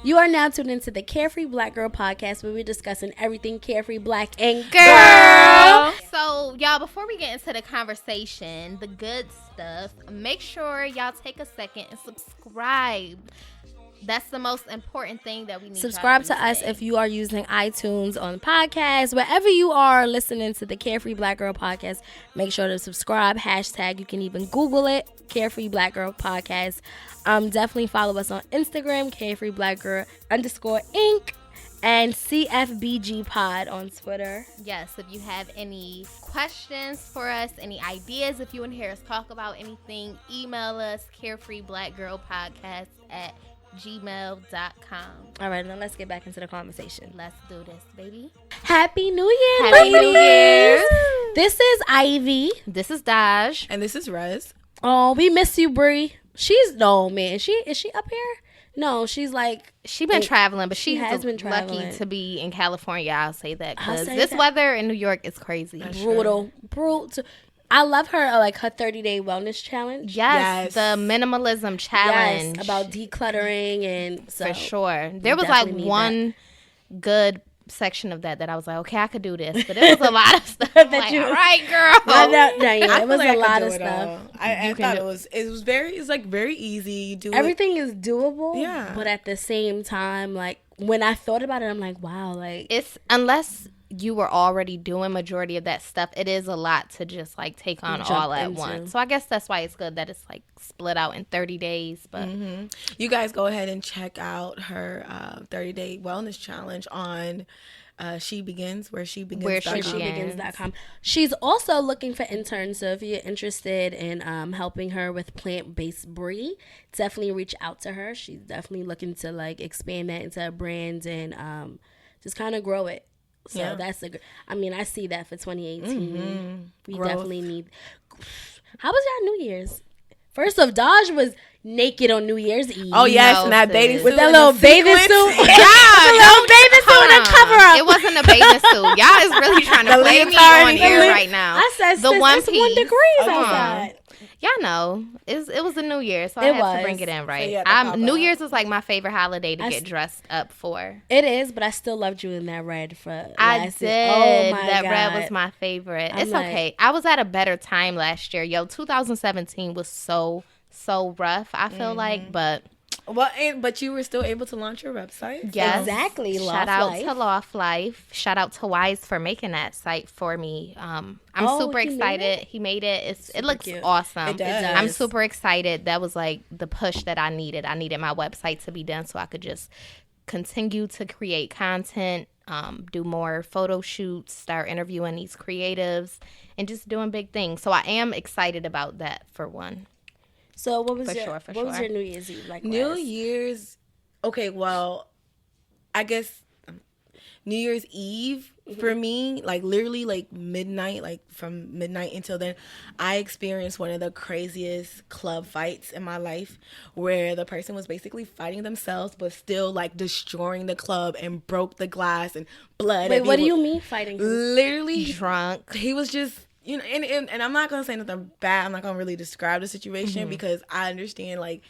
You are now tuned into the Carefree Black Girl podcast, where we're discussing everything carefree black and girl. So, y'all, before we get into the conversation, the good stuff, make sure y'all take a second and subscribe. That's the most important thing that we need. Subscribe to us if you are using iTunes on podcast. Wherever you are listening to the Carefree Black Girl podcast, make sure to subscribe. Hashtag, you can even Google it, Carefree Black Girl podcast. Definitely follow us on Instagram, Carefree Black Girl _Inc. and CFBG Pod on Twitter. Yes, if you have any questions for us, any ideas, if you want to hear us talk about anything, email us, carefreeblackgirlpodcast@gmail.com. All right, now let's get back into the conversation. Let's do this, baby. Happy New Year, Happy New Year. This is Ivy. This is Daj. And this is Rez. Oh, we miss you, Bree. Is she up here? No, she's like... She been traveling, but she has been traveling. Lucky to be in California, I'll say that. Because say this that. weather in New York is crazy. Brutal. I love her, her 30-day wellness challenge. Yes, the minimalism challenge. Yes, about decluttering and so. For sure. There was like one good section of that I was like, okay, I could do this. But it was a lot of stuff. All right, girl. It was a lot of stuff. I thought it was very easy. You do everything is doable. Yeah. But at the same time, like when I thought about it, I'm like, wow, like it's unless you were already doing majority of that stuff, it is a lot to just like take on all at once. So I guess that's why it's good that it's like split out in 30 days. But you guys go ahead and check out her 30-day wellness challenge on SheBegins.com. She's also looking for interns, so if you're interested in helping her with plant-based Brie, definitely reach out to her. She's definitely looking to like expand that into a brand and just kind of grow it. So that's I see that for 2018. We definitely need. How was y'all New Year's? First off, Daj was naked on New Year's Eve. Oh yes, and that bathing suit with that little bathing suit. Bathing suit and a cover up. It wasn't a bathing suit. Y'all is really trying to play me on here right now. I said the one piece. 1 degrees outside. Y'all know it was a New Year, so I had to bring it in right. So New Year's is like my favorite holiday to get dressed up for. It is, but I still loved you in that red for. I did. Oh my that God. red was my favorite. It's okay. I was at a better time last year. 2017 was so rough. I feel like, but. Well, but you were still able to launch your website. Yes, exactly. Shout out to Loft Life. Shout out to Wize for making that site for me. I'm super excited. He made it. It looks awesome. It does. I'm super excited. That was like the push that I needed. I needed my website to be done so I could just continue to create content, do more photo shoots, start interviewing these creatives, and just doing big things. So I am excited about that for one. So what was your New Year's Eve like? New Year's, okay, well, I guess New Year's Eve for me, like literally like midnight, like from midnight until then, I experienced one of the craziest club fights in my life where the person was basically fighting themselves but still like destroying the club and broke the glass and blood. Wait, what do you mean fighting? Literally drunk. He was just... and I'm not going to say nothing bad. I'm not going to really describe the situation because I understand, like,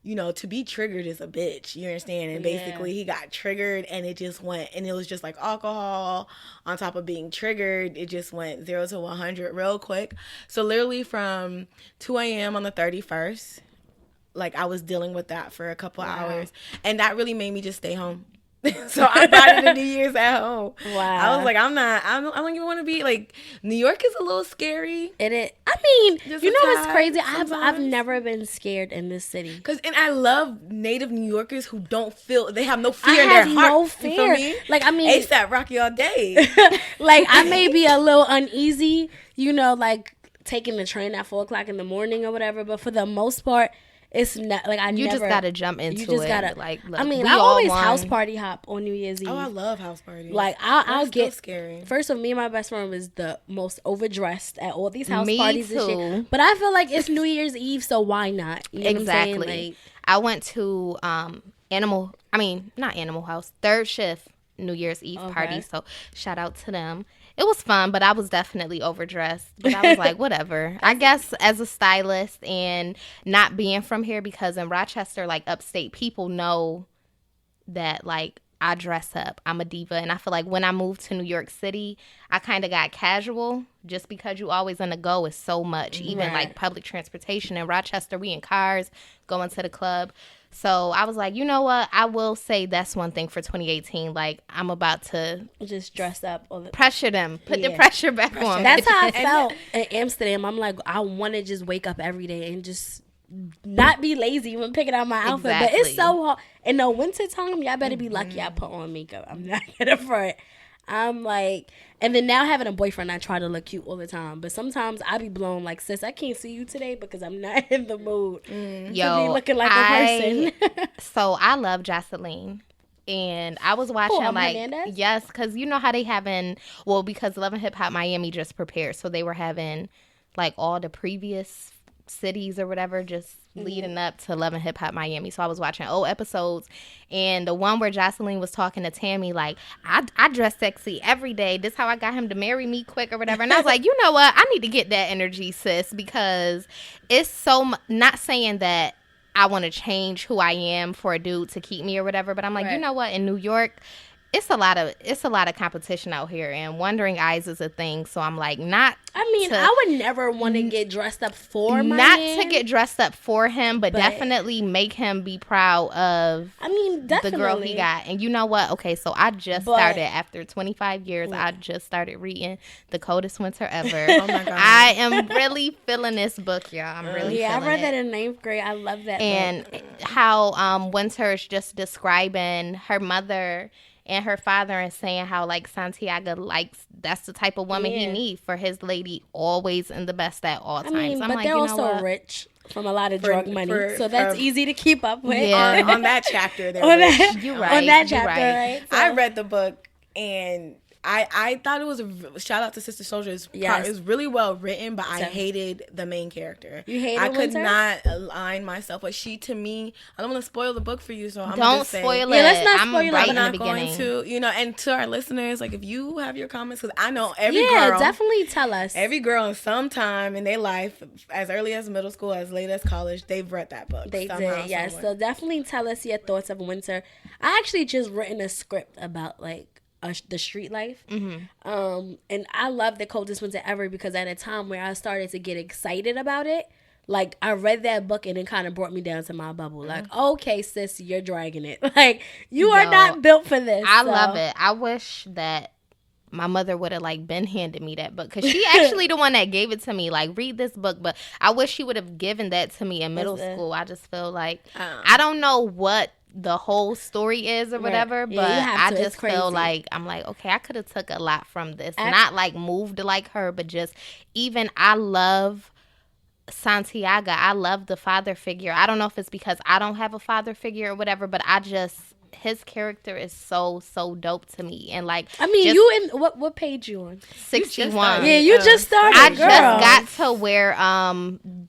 to be triggered is a bitch. You understand? And basically he got triggered and it just went, and it was just like alcohol on top of being triggered. It just went 0 to 100 real quick. So literally from 2 a.m. on the 31st, like I was dealing with that for a couple hours. And that really made me just stay home. So I bought the New Year's at home. Wow. I was like, I don't even want to be like, New York is a little scary. It is. I mean, what's crazy? Sometimes. I've never been scared in this city. And I love native New Yorkers who don't feel, they have no fear in their heart. No fear. You feel me? Like, I mean, ASAP Rocky all day. Like, I may be a little uneasy, like taking the train at 4:00 in the morning or whatever, but for the most part, it's not like you just gotta jump into it. You just gotta look, I mean, I always house party hop on New Year's Eve. Oh, I love house parties. Like I'll get scary. First of all, me and my best friend was the most overdressed at all these house me parties too. and shit. But I feel like it's New Year's Eve, so why not? You know exactly. What I'm saying? Like, I went to not Animal House, Third Shift New Year's Eve party. So shout out to them. it was fun, but I was definitely overdressed. But I was like, whatever. I guess as a stylist and not being from here, because in Rochester, like upstate, people know that like I dress up. I'm a diva. And I feel like when I moved to New York City, I kind of got casual just because you always on the go is so much. Even like public transportation. In Rochester, we in cars going to the club. So I was like, you know what? I will say that's one thing for 2018. Like, I'm about to just dress up. Pressure them. Put the pressure back on. That's how I felt in Amsterdam. I'm like, I want to just wake up every day and just not be lazy when picking out my outfit. Exactly. But it's so hard. In the winter time, y'all better be lucky I put on makeup. I'm not gonna front. I'm like, and then now having a boyfriend, I try to look cute all the time. But sometimes I be blown like, sis, I can't see you today because I'm not in the mood to be looking like a person. So I love Jocelyn. And I was watching Hernandez? Yes, because you know how they having, because Love and Hip Hop Miami just prepared. So they were having like all the previous cities or whatever just leading up to Love and Hip Hop Miami. So I was watching old episodes, and the one where Jocelyn was talking to Tammy like, I dress sexy every day, this how I got him to marry me quick or whatever. And I was like, you know what, I need to get that energy, sis, because it's so not saying that I want to change who I am for a dude to keep me or whatever, but I'm like, you know what, in New York it's a lot of competition out here, and wandering eyes is a thing. So I'm like, I would never want to get dressed up for my not man. to get dressed up for him, but definitely make him be proud of the girl he got. And you know what? Okay, so I just started after 25 years. I just started reading The Coldest Winter Ever. Oh my god! I am really feeling this book, y'all. I'm really feeling I read that in 9th grade. I love that and book. How Winter is just describing her mother and her father and saying how like Santiago likes, that's the type of woman he needs for his lady, always in the best at all times. But they're also rich from a lot of drug money, so that's easy to keep up with. Yeah. on that chapter, they're rich. You're right. On that chapter, right? So. I read the book and I thought it was a shout out to Sister Soldier. It was really well written, but I hated the main character. You hated I could Winter? not align myself with she. To me, I don't want to spoil the book for you, so I'm don't just spoil it. it. Let's not spoil it. I'm not going to, and to our listeners, like if you have your comments, because I know every girl, definitely tell us. Every girl in some time in their life, as early as middle school, as late as college, they've read that book. They did, yes. So definitely tell us your thoughts of Winter. I actually just written a script about like the street life. And I love The Coldest Winter Ever because at a time where I started to get excited about it, like I read that book and it kind of brought me down to my bubble. Like, okay, sis, you're dragging it. Like you are not built for this. I love it. I wish that my mother would have like been handed me that book because she actually the one that gave it to me. Like, read this book, but I wish she would have given that to me in middle school. I just feel like I don't know what the whole story is or whatever, but I just feel like I'm like, okay, I could have took a lot from this. Not like moved like her, but just even I love Santiago. I love the father figure. I don't know if it's because I don't have a father figure or whatever, but his character is so dope to me. And like, you in what page you on? 61. Yeah, you just started. I just got to where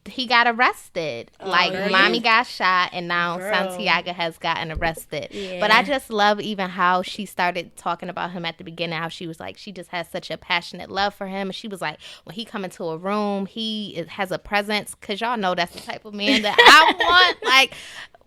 he got arrested. Mommy got shot, and now Santiago has gotten arrested. Yeah. But I just love even how she started talking about him at the beginning. How she was like, she just has such a passionate love for him. And she was like, when he come into a room, he has a presence. Cause y'all know that's the type of man that I want. Like,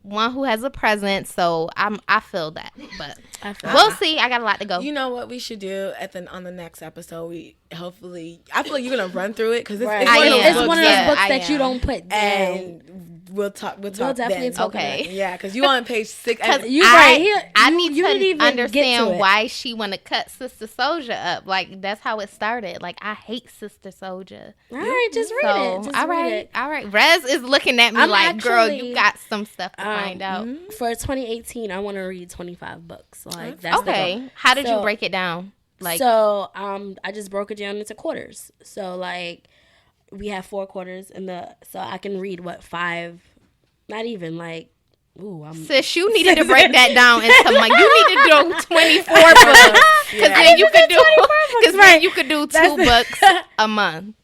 one who has a presence, so I feel that, but we'll see. I got a lot to go. You know what we should do on the next episode? I feel like you're gonna run through it because it's one of those books that you don't put down. And we'll definitely talk. Okay, yeah, because you on page 6. I need to understand why she want to cut Sister Soldier up. Like that's how it started. Like I hate Sister Soldier. All right, just read it. All right. Rez is looking at me girl, you got some stuff to find out. For 2018, I want to read 25 books. Like that's okay. How did you break it down? Like I just broke it down into quarters. So like we have 4 quarters so I can read 5, not even like. Ooh, sis, you needed to break that down into you need to do 24 books because then you could do 2 books a month.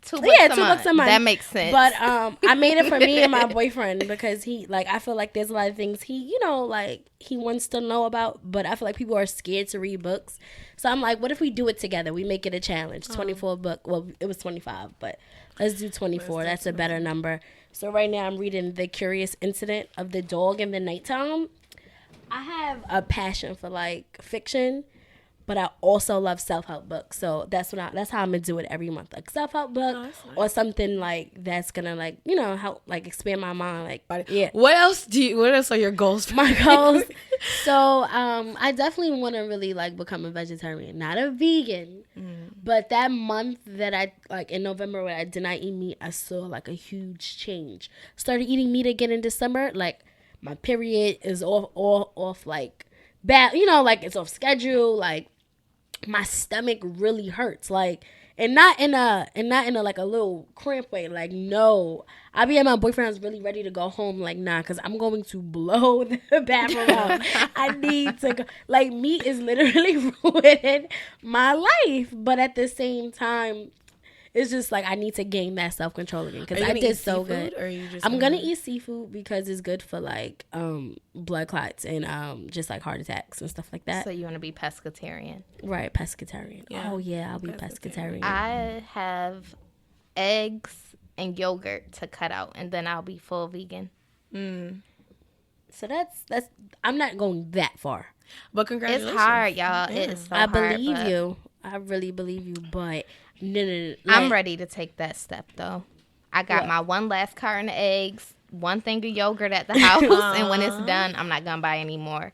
2 books a month. 2 books a month. That makes sense. But I made it for me and my boyfriend because he, like, I feel like there's a lot of things he, you know, like, he wants to know about, but I feel like people are scared to read books. So I'm like, what if we do it together? We make it a challenge. 24 book. Well, it was 25, but let's do 24. That's a better number. So right now I'm reading The Curious Incident of the Dog in the Nighttime. I have a passion for, like, fiction, but I also love self-help books. So that's how I'm gonna do it every month. Like self-help book nice. Or something like that's gonna, like, you know, help, like, expand my mind. Like, yeah. What else are your goals? My goals. So I definitely want to really, like, become a vegetarian, not a vegan. But that month that I, like, in November when I did not eat meat, I saw, like, a huge change. Started eating meat again in December. Like, my period is off like bad, you know, like, it's off schedule. Like, my stomach really hurts, like, and not in a like a little cramp way. Like, no, I be at my boyfriend's really ready to go home. Like, nah, because I'm going to blow the bathroom out. I need to go. Like, meat is literally ruining my life, but at the same time, it's just like I need to gain that self-control again because I did so good. Or are you just I'm gonna eat seafood because it's good for, like, blood clots and just, like, heart attacks and stuff like that. So you want to be pescatarian, right? Pescatarian. Yeah. Oh yeah, I'll be pescatarian. I have eggs and yogurt to cut out, and then I'll be full vegan. So that's I'm not going that far. But congratulations. It's hard, y'all. Yeah. It's so I hard. believe you. I really believe you, but no. Like, I'm ready to take that step, though. I got my one last carton of eggs, one thing of yogurt at the house, and when it's done, I'm not gonna buy any more.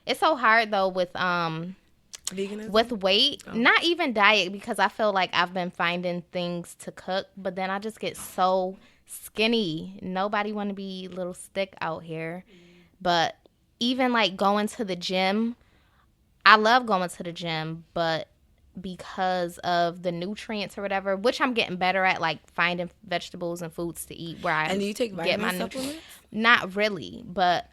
It's so hard though with veganism, with weight, not even diet, because I feel like I've been finding things to cook, but then I just get so skinny. Nobody want to be little stick out here. But even, like, going to the gym, I love going to the gym, but because of the nutrients or whatever, which I'm getting better at, like finding vegetables and foods to eat where I and do you take vitamin supplements? Not really, but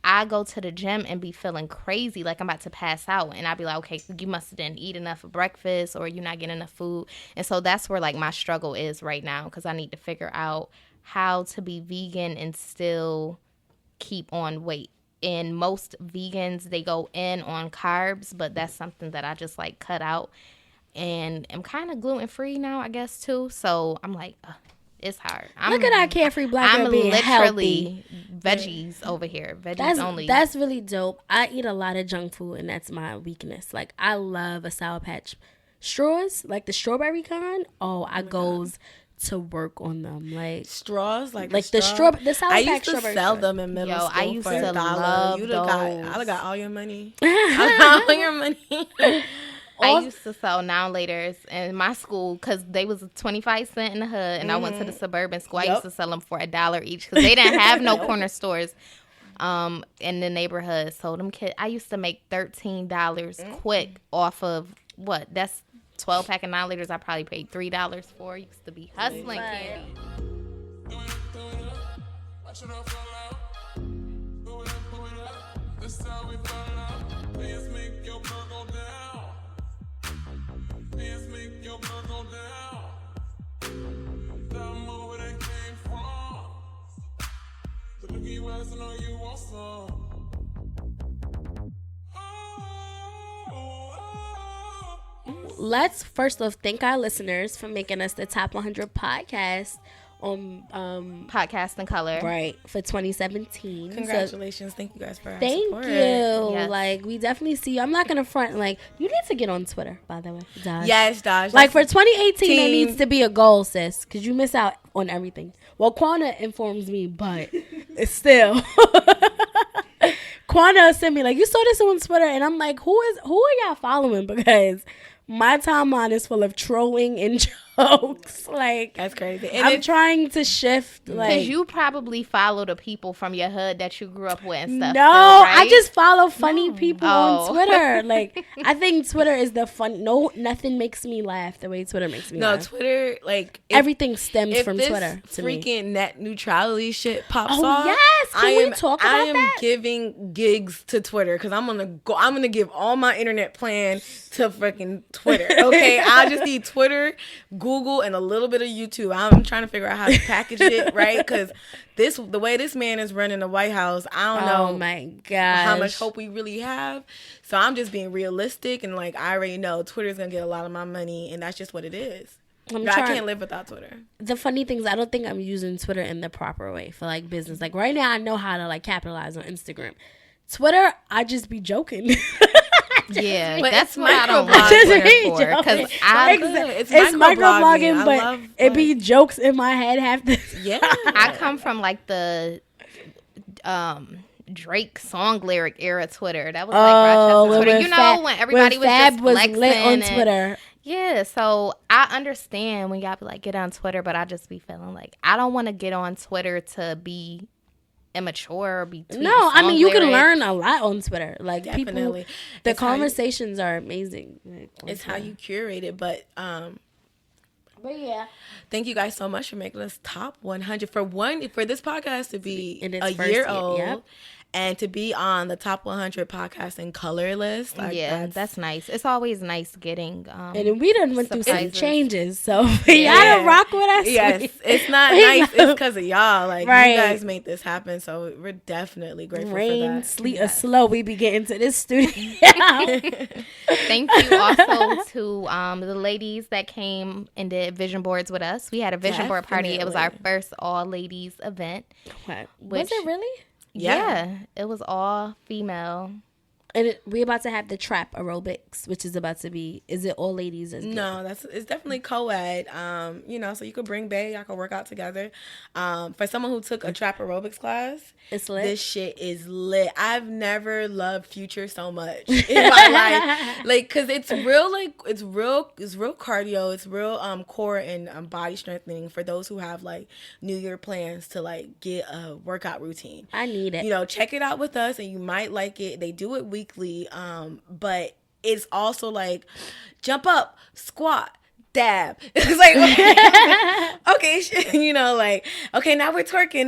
I go to the gym and be feeling crazy, like I'm about to pass out, and I'd be like, okay, you must have didn't eat enough for breakfast, or you're not getting enough food. And so that's where, like, my struggle is right now, because I need to figure out how to be vegan and still keep on weight. And most vegans, they go in on carbs, but that's something that I just, like, cut out. And I'm kind of gluten-free now, I guess, too. So I'm like, it's hard. Look at our carefree black girl being literally healthy. Veggies over here. Only. That's really dope. I eat a lot of junk food, and that's my weakness. Like, I love a Sour Patch straws, like the strawberry kind. I goes to work on them, like straws, like the Sour Patch. I used to sell them in middle school. I used for to $1. love those. I got all your money. I got all your money. I used to sell now laters in my school because they was 25 cents in the hood, and I went to the suburban school. I used to sell them for $1 each because they didn't have no corner stores in the neighborhood. So them kids, I used to make $13 quick off of what? That's 12 pack of 9 liters. I probably paid $3 for. Used to be hustling candy. Let's first off thank our listeners for making us the top 100 podcast on Podcast in Color, right, for 2017. Congratulations. Thank you guys for our thank support. you. Yes. Like, we definitely see you. I'm not gonna front, like, you need to get on Twitter, by the way, Dodge. Yes, Dodge. Like, for 2018 it needs to be a goal, sis, because you miss out on everything. Well, Quanna informs me, but it's still Quanna sent me, like, you saw this on Twitter, and I'm like, who are y'all following? Because my timeline is full of trolling and jokes. Like, that's crazy. And I'm trying to shift. Like, because you probably follow the people from your hood that you grew up with and stuff. No, right? I just follow funny people on Twitter. Like, I think Twitter is the fun. No, nothing makes me laugh the way Twitter makes me laugh. No, Twitter, like, everything stems from Twitter. To freaking net neutrality shit pops off. off. Yes, Can we talk about I am that? giving gigs to Twitter because I'm gonna give all my internet plan to freaking Twitter. Okay, I just need Twitter, Google, and a little bit of YouTube. I'm trying to figure out how to package it right because the way this man is running the White House, I don't know. Oh my gosh. How much hope we really have. So I'm just being realistic and like I already know Twitter's gonna get a lot of my money, and that's just what it is. I can't live without Twitter. The funny thing is I don't think I'm using Twitter in the proper way for like business. Like right now I know how to like capitalize on Instagram. Twitter, I just be joking. Yeah, but that's it's what I don't microblogging. want Twitter Just for. Because it's microblogging, but it be jokes in my head half the yeah. I come from like the Drake song lyric era Twitter. That was like Rochester Twitter. You know, when everybody was Fab just was flexing lit on and, Twitter. Yeah, so I understand when y'all be like, get on Twitter, but I just be feeling like I don't want to get on Twitter to be immature or be No, I mean you can learn a lot on Twitter. Like Definitely. people, the conversations are amazing. Like, it's how you curate it, but yeah. thank you guys so much for making us top 100 for this podcast to be a first year old. Yep. And to be on the top 100 podcast in color list. Like, yeah, that's nice. It's always nice getting and we done went through some changes, so y'all rock with us. Yes, it's not nice. It's because of y'all. Like, you guys made this happen, so we're definitely grateful for that. Sleet, or slow, we be getting to this studio. Thank you also to the ladies that came and did vision boards with us. We had a vision board party. It was our first all-ladies event. Was it really? Yeah, it was all female. And we about to have the trap aerobics, which is about to be. Is it all ladies? No, it's definitely co-ed. So you could bring bae, y'all can work out together. For someone who took a trap aerobics class, it's lit. This shit is lit. I've never loved Future so much in my life, like, cause it's real cardio. It's real core and body strengthening for those who have like New Year plans to like get a workout routine. I need it. Check it out with us, and you might like it. They do it weekly, but it's also like jump up, squat, dab. It's like okay, like okay, now we're twerking.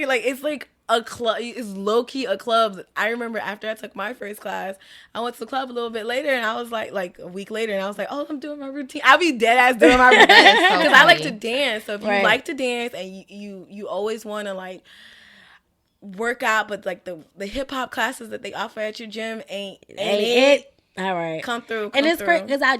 Like it's like a club. It's low key a club. I remember after I took my first class, I went to the club a little bit later, and I was like a week later, and I was like, oh, I'm doing my routine. I'll be dead ass doing my routine because I like to dance. So if you like to dance and you always want to like work out, but like the hip hop classes that they offer at your gym ain't it. All right, come through. And it's great because I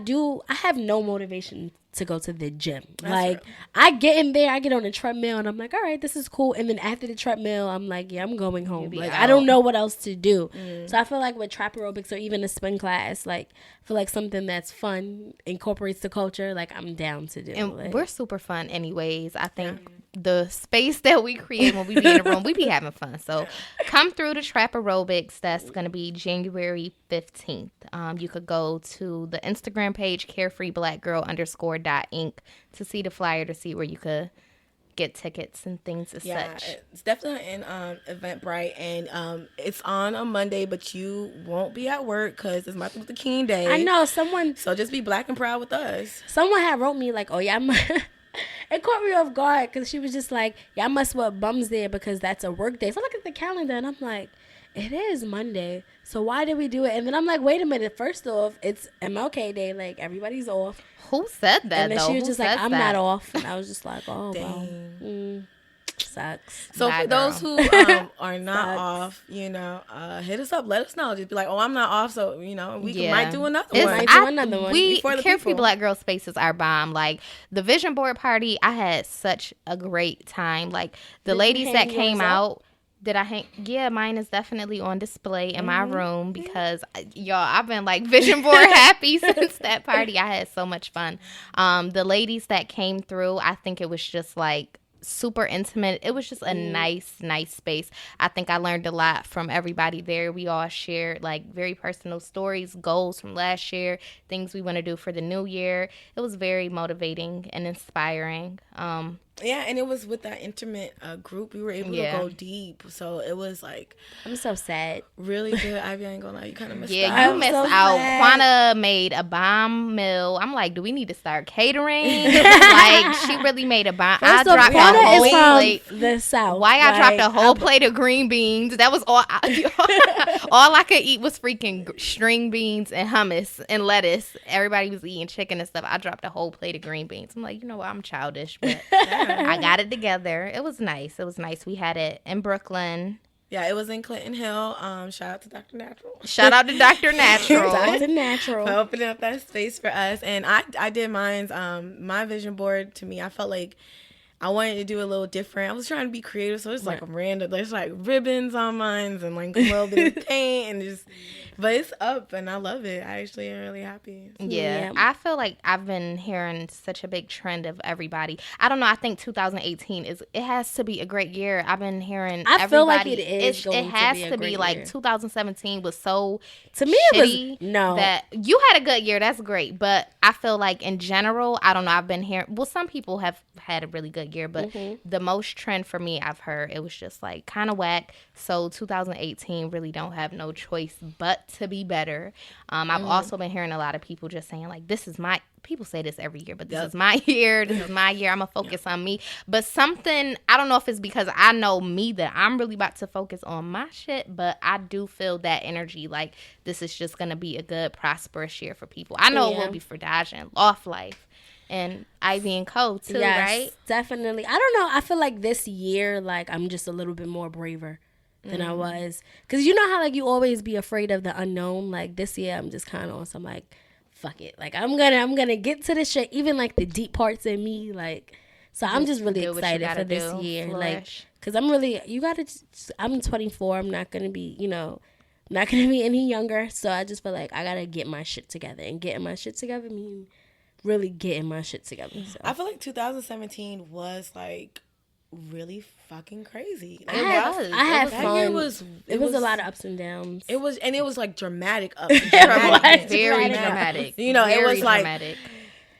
have no motivation to go to the gym. That's true. I get in there, I get on the treadmill, and I'm like, all right, this is cool. And then after the treadmill, I'm like, yeah, I'm going home. Like I don't know what else to do. So I feel like with trap aerobics or even a spin class, like I feel like something that's fun, incorporates the culture, like I'm down to do. And we're super fun anyways. I think the space that we create when we be in a room, we be having fun. So come through to trap aerobics. That's going to be January 15th. You could go to the Instagram page carefreeblackgirl_.inc to see the flyer, to see where you could get tickets and things as such. It's definitely in Eventbrite, and it's on a Monday, but you won't be at work because it's Martin Luther King Day. I know so just be black and proud with us. Someone had wrote me like, oh yeah, it caught me off guard because she was just like, yeah, I must wear bums there because that's a work day. So I look at the calendar and I'm like, it is Monday, so why did we do it? And then I'm like, wait a minute, first off, it's MLK Day, like everybody's off. Who said that? And then though? she was Who just like, I'm that? not off, and I was just like, oh wow, sucks. So for those who are not off, hit us up, let us know. Just be like, oh, I'm not off, so we might do another one. We Carefree Black Girl Spaces are bomb. Like the vision board party, I had such a great time. Like the ladies that came out. Did I hang? Yeah, mine is definitely on display in my room because, y'all, I've been like vision board happy since that party. I had so much fun. The ladies that came through, I think it was just like super intimate. It was just a nice space. I think I learned a lot from everybody there. We all shared like very personal stories, goals from last year, things we want to do for the new year. It was very motivating and inspiring. Yeah, and it was with that intimate group. We were able to go deep. So it was like... I'm so sad. Really good. Ivy, I ain't gonna lie. You kind of missed out. Yeah, you missed out. Quanna made a bomb meal. I'm like, do we need to start catering? Like, she really made a bomb. I dropped a whole plate. The South. Why I dropped a whole plate of green beans. That was all all I could eat was freaking string beans and hummus and lettuce. Everybody was eating chicken and stuff. I dropped a whole plate of green beans. I'm like, you know what? I'm childish, but I got it together. It was nice. It was nice. We had it in Brooklyn. Yeah, it was in Clinton Hill. Shout out to Dr. Natural. Shout out to Dr. Natural. Dr. Natural. For opening up that space for us. And I did mine's, my vision board, to me, I felt like I wanted to do a little different. I was trying to be creative, so it's like random. There's like ribbons on mine and like a little bit of paint and just, but it's up and I love it. I actually am really happy. Yeah, I feel like I've been hearing such a big trend of everybody. I don't know. I think 2018 it has to be a great year. I've been hearing. I feel like it is. It has to be like 2017 was so to me shitty. It was that you had a good year. That's great, but I feel like in general, I don't know. I've been hearing. Well, some people have had a really good year, but the most trend for me I've heard, it was just like kind of whack. So 2018 really don't have no choice but to be better. I've also been hearing a lot of people just saying like, this is my, people say this every year, but this is my year. This is my year. I'm going to focus on me. But something, I don't know if it's because I know me that I'm really about to focus on my shit, but I do feel that energy like this is just going to be a good, prosperous year for people. I know it will be for Daj and Loft Life. And Ivy and Co too, right? Definitely. I don't know. I feel like this year, like I'm just a little bit more braver than I was. Because you know how like you always be afraid of the unknown? Like this year I'm just kind of on some like, fuck it. Like I'm gonna get to this shit, even like the deep parts in me. Like, so I'm just really excited for this year. Flourish. Like, because I'm really, I'm 24. I'm not gonna be, not gonna be any younger. So I just feel like I gotta get my shit together. And getting my shit together means really getting my shit together. So. I feel like 2017 was like really fucking crazy. Like, I had fun. It was a lot of ups and downs. It was like dramatic ups and downs. Very dramatic. You know, very it was dramatic. Like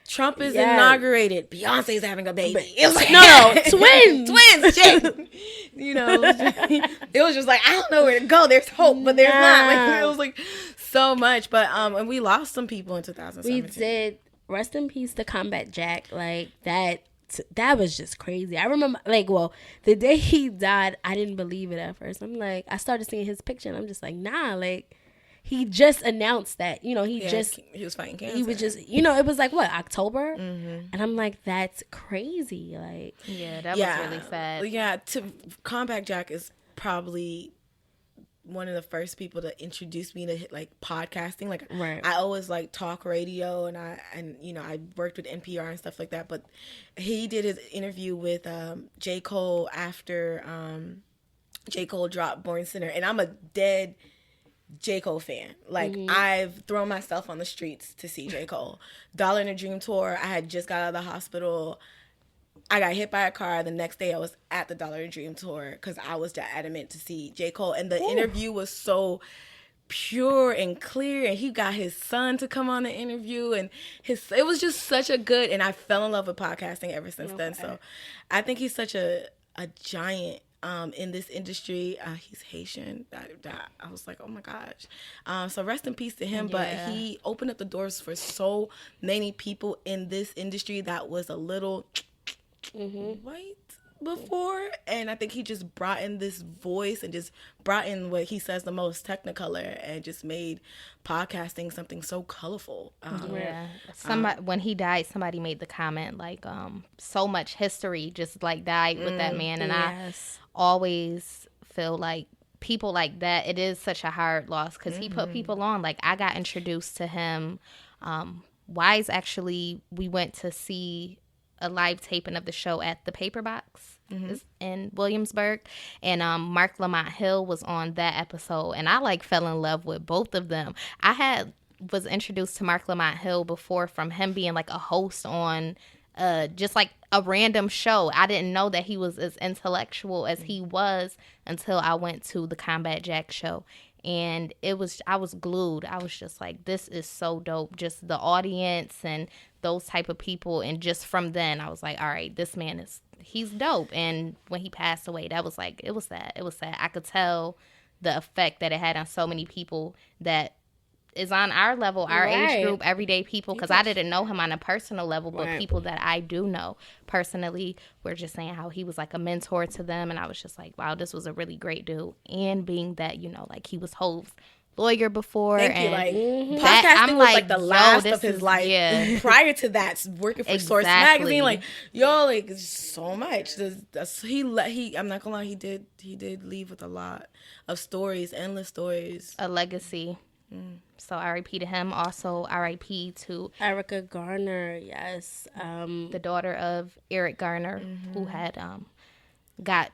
Trump is inaugurated. Beyonce's having a baby. It was like twins. Shit. You know, it was just like I don't know where to go. There's hope, but there's not. Like, it was like so much. But and we lost some people in 2017. We did. Rest in peace to Combat Jack. Like that was just crazy. I remember the day he died, I didn't believe it at first. I'm like, I started seeing his picture and I'm just like, nah, like he just announced that, he was fighting cancer. He was just, it was like what, October? And I'm like, that's crazy. Like, that was really sad. Yeah, Combat Jack is probably one of the first people to introduce me to like podcasting. Like I always like talk radio and I worked with NPR and stuff like that, but he did his interview with J. Cole after J. Cole dropped Born Sinner, and I'm a dead J. Cole fan. Like I've thrown myself on the streets to see J. Cole. Dollar in a Dream tour, I had just got out of the hospital. I got hit by a car. The next day I was at the Dollar and Dream tour because I was that adamant to see J. Cole. And the interview was so pure and clear. And he got his son to come on the interview. And it was just such a good... And I fell in love with podcasting ever since then. So I think he's such a giant in this industry. He's Haitian. I was like, oh my gosh. So rest in peace to him. But he opened up the doors for so many people in this industry that was a little... white before, and I think he just brought in this voice and just brought in what he says the most, Technicolor, and just made podcasting something so colorful. When he died, somebody made the comment like so much history just like died with that man, and I always feel like people like that, it is such a hard loss because he put people on. Like I got introduced to him. Wize, actually, we went to see a live taping of the show at the Paper Box in Williamsburg, and Mark Lamont Hill was on that episode, and I fell in love with both of them. I was introduced to Mark Lamont Hill before from him being like a host on just like a random show. I didn't know that he was as intellectual as he was until I went to the Combat Jack show. And I was glued. I was just like, this is so dope. Just the audience and those type of people. And just from then, I was like, all right, this man is he's dope. And when he passed away, that was like, it was sad. It was sad. I could tell the effect that it had on so many people that is on our level, our age group, everyday people, because I didn't know him on a personal level, but people that I do know personally were just saying how he was like a mentor to them, and I was just like, wow, this was a really great dude. And being that, you know, like he was Hove's lawyer before, Thank you. and Like podcasting was like the last of his life. Yeah. Prior to that, working for Source Magazine, like like so much. I'm not gonna lie, he did leave with a lot of stories, endless stories, a legacy. So R.I.P. to him. Also R.I.P. to Erica Garner. Yes, the daughter of Eric Garner, who had got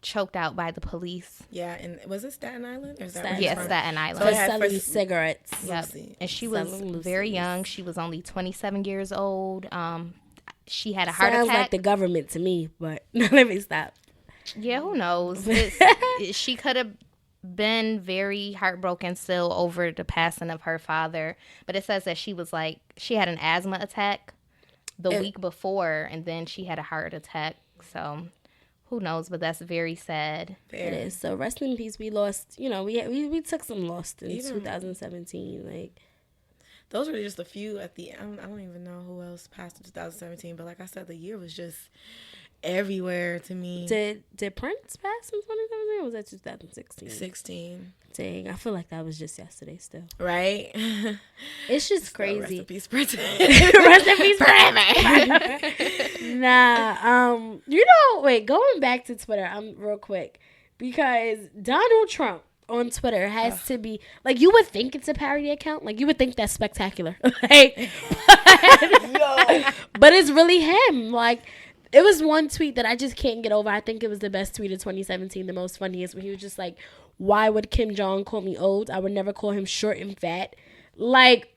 choked out by the police. Yeah, and was it Staten Island? Or is that Staten Island. So selling cigarettes. Yep. And she was very young. She was only 27 years old. She had a heart attack. Sounds like the government to me, but let me stop. Yeah, who knows? She could have been very heartbroken still over the passing of her father, but it says that she had an asthma attack the week before, and then she had a heart attack. So who knows? But that's very sad. It is. So rest in peace. We lost. You know, we took some loss in 2017. Like those were just a few at the end. I don't even know who else passed in 2017. But like I said, the year was just everywhere to me. Did Prince pass in 2017 or was that 2016? 16. Dang, I feel like that was just yesterday still. Right? It's just crazy. Rest in peace, Prince. Rest in peace, Prince. Nah, wait, going back to Twitter, real quick, because Donald Trump on Twitter has to be, like, you would think it's a parody account. Like, you would think that's spectacular. Like, but it's really him. Like, it was one tweet that I just can't get over. I think it was the best tweet of 2017, the most funniest, where he was just like, why would Kim Jong call me old? I would never call him short and fat. Like,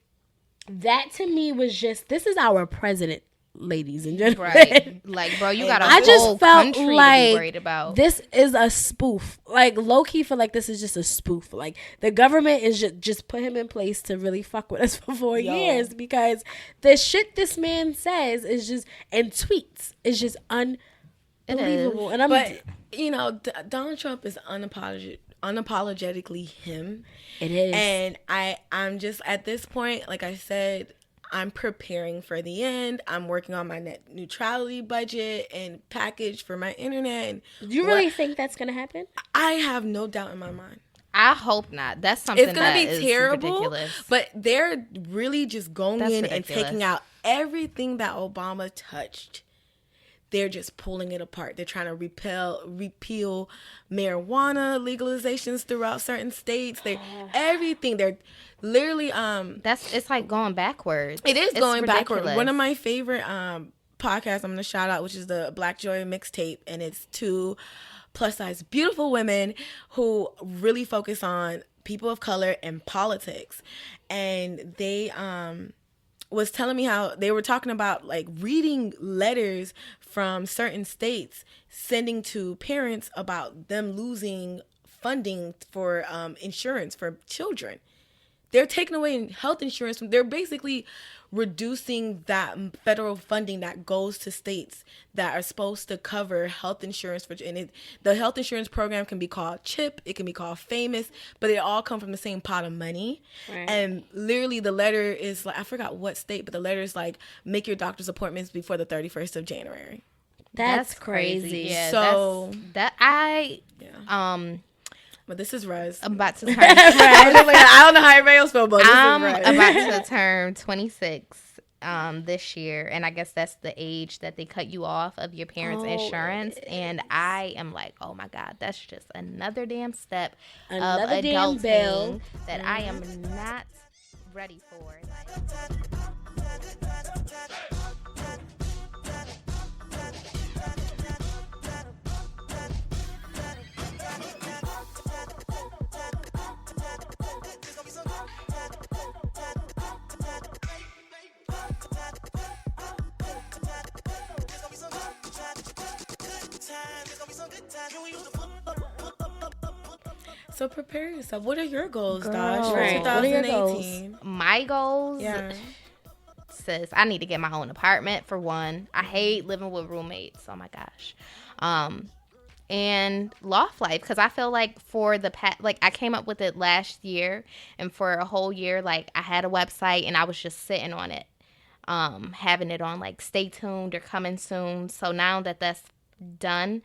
that to me was just, this is our president, ladies and gentlemen. Right. Like, bro, you got a whole country to be worried about. This is a spoof. Like, low-key feel like this is just a spoof. Like, the government is just put him in place to really fuck with us for 4 years, because the shit this man says is just, and tweets, is just unbelievable. And you know, Donald Trump is unapologetically him. It is. And I'm just, at this point, like I said, I'm preparing for the end. I'm working on my net neutrality budget and package for my internet. Do you really think that's going to happen? I have no doubt in my mind. I hope not. That's something it's gonna be terrible, ridiculous. But they're really just going in ridiculous. And taking out everything that Obama touched. They're just pulling it apart. They're trying to repeal marijuana legalizations throughout certain states. Everything. They're literally it's like going backwards. It is going backwards. One of my favorite podcasts I'm gonna shout out, which is the Black Joy mixtape, and it's 2 plus size beautiful women who really focus on people of color and politics. And they was telling me how they were talking about like reading letters from certain states sending to parents about them losing funding for insurance for children. They're taking away health insurance. They're basically reducing that federal funding that goes to states that are supposed to cover health insurance the health insurance program can be called CHIP, it can be called Famous, but they all come from the same pot of money. Right. And literally the letter is like, I forgot what state, but the letter is like, make your doctor's appointments before the 31st of January. That's crazy. Yeah, so but this is Rez. I'm about to turn. I don't know how everybody else feels, but this I'm is Rez. about to turn 26 this year, and I guess that's the age that they cut you off of your parents' insurance. And I am like, oh my God, that's just another damn step of adulting that I am not ready for. So prepare yourself. What are your goals, Girl, Dodge, for right. 2018? My goals? Yeah. sis. I need to get my own apartment for one. I hate living with roommates. Oh my gosh. And loft life, because I feel like for the past, like I came up with it last year, and for a whole year, like I had a website and I was just sitting on it, having it on like stay tuned or coming soon. So now that that's done,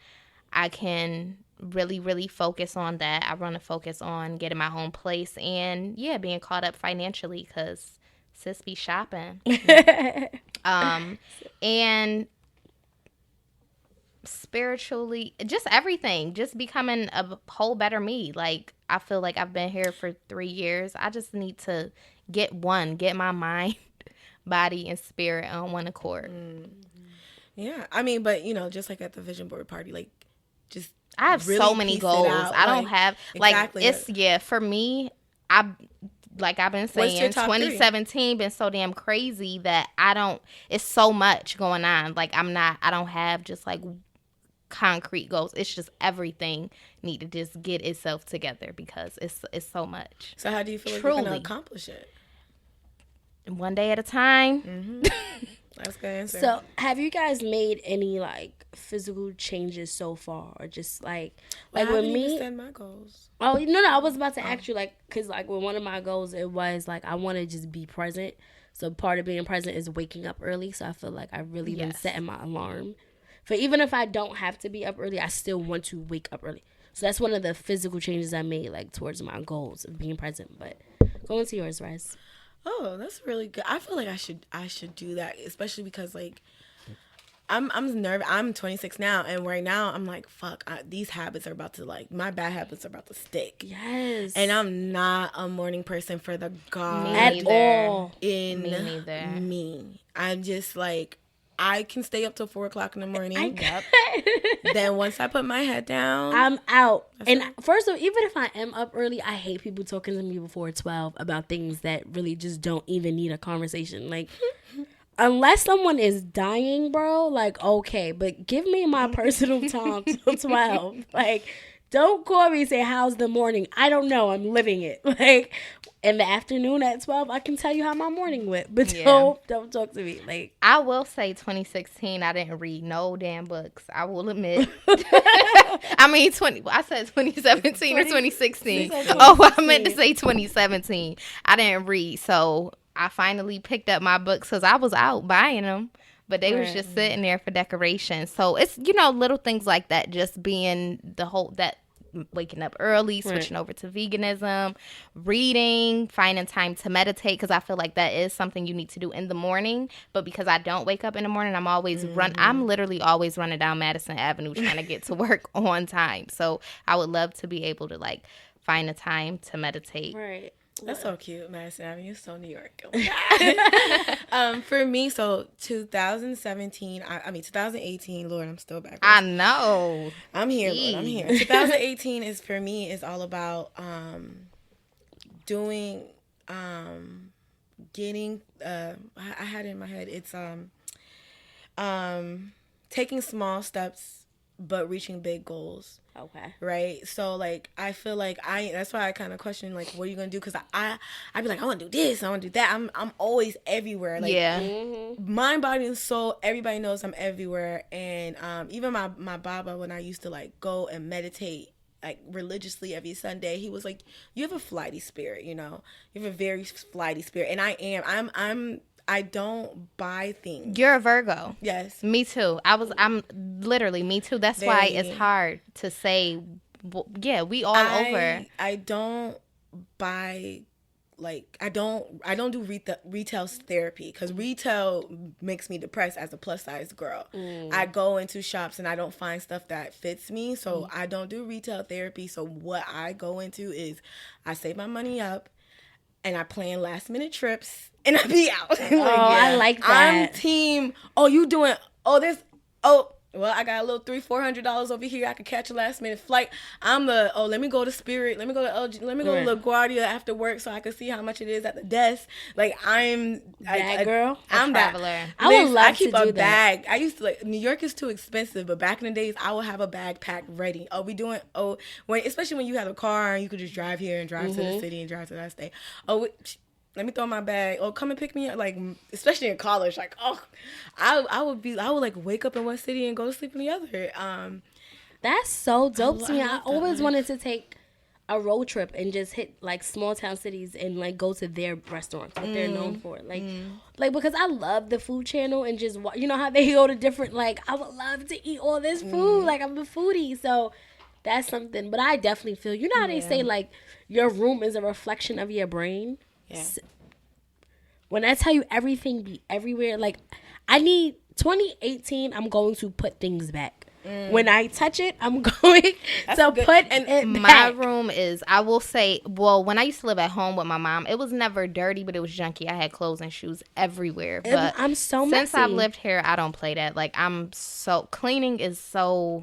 I can really, really focus on that. I want to focus on getting my own place and being caught up financially, because sis be shopping. And spiritually, just everything, just becoming a whole better me. Like I feel like I've been here for 3 years. I just need to get my mind, body, and spirit on one accord. Yeah, I mean, but just like at the vision board party, like just I have really so many goals. I don't have exactly. it's for me. I've been saying, 2017 been so damn crazy that it's so much going on. Like I don't have just like concrete goals. It's just everything need to just get itself together, because it's so much. So how do you feel like you're going to accomplish it? One day at a time. Mm-hmm. That's a good answer. So have you guys made any like physical changes so far, or just like I with haven't me? even said my goals. Oh no, I was about to ask you, like, because like with one of my goals, it was like I want to just be present. So part of being present is waking up early. So I feel like I've really been setting my alarm. For even if I don't have to be up early, I still want to wake up early. So that's one of the physical changes I made, like towards my goals of being present. But go into yours, Wize. Oh, that's really good. I feel like I should do that, especially because like I'm nervous. I'm 26 now, and right now I'm like, fuck, these habits are about to, like, my bad habits are about to stick. Yes. And I'm not a morning person for the God at all in Me neither. me. I'm just like, I can stay up till 4 o'clock in the morning. Yep. Then once I put my head down, I'm out. And first of all, even if I am up early, I hate people talking to me before 12 about things that really just don't even need a conversation. Like, unless someone is dying, bro, like, okay, but give me my personal time till 12. Like, don't call me and say, how's the morning? I don't know. I'm living it. Like, in the afternoon at 12, I can tell you how my morning went. But don't talk to me. Like, I will say 2016, I didn't read no damn books. I will admit. I mean, I said 2017 or 2016. Oh, I meant to say 2017. I didn't read. So I finally picked up my books because I was out buying them. But they was just sitting there for decoration. So it's, little things like that, just being waking up early, switching over to veganism, reading, finding time to meditate, because I feel like that is something you need to do in the morning. But because I don't wake up in the morning, I'm literally always running down Madison Avenue trying to get to work on time. So I would love to be able to like find a time to meditate. right. that's so cute. Madison Avenue, so New York. For me, so 2017, 2018, Lord, I'm still back. I know. I'm here, Lord, I'm here. 2018 is, for me, is all about getting, I had it in my head, it's taking small steps but reaching big goals. Okay. Right? So, like, I feel like that's why I kind of question, like, what are you going to do? Because I'd be like, I want to do this, I want to do that. I'm always everywhere. Like, mind, body, and soul, everybody knows I'm everywhere. And even my Baba, when I used to, like, go and meditate, like, religiously every Sunday, he was like, you have a flighty spirit, You have a very flighty spirit. And I am. I don't buy things. You're a Virgo. Yes. Me too. I'm literally me too. That's why it's hard to say. Yeah, we all over. I don't buy, like, I don't do retail therapy, because retail makes me depressed as a plus size girl. I go into shops and I don't find stuff that fits me, so I don't do retail therapy. So what I go into is I save my money up and I plan last minute trips. And I be out. I like that. I'm team. Well, I got a little $300-$400 over here. I could catch a last minute flight. Let me go to Spirit. Let me go to LG. Let me go to LaGuardia after work so I can see how much it is at the desk. Like, I'm that girl. I'm a traveler. I would love I keep to do a bag. I used to, like, New York is too expensive, but back in the days, I would have a bag packed ready. Especially when you have a car and you could just drive here and drive to the city and drive to that state. let me throw my bag. Oh, come and pick me up. Like, especially in college, like, oh, I would like wake up in one city and go to sleep in the other. That's so dope to me. I love that always life. wanted to take a road trip and just hit like small town cities and like go to their restaurants that they're known for, like because I love the Food Channel and just you know how they go to different, like I would love to eat all this food, like I'm a foodie, so that's something. But I definitely feel, you know how they say like your room is a reflection of your brain. Yeah. When I tell you everything be everywhere, like I need 2018, I'm going to put things back. When I touch it, I'm going to put it My back. room is, I will say, well, when I used to live at home with my mom, it was never dirty, but it was junky. I had clothes and shoes everywhere. But I'm so since messy. I've lived here, I don't play that. Like, cleaning is so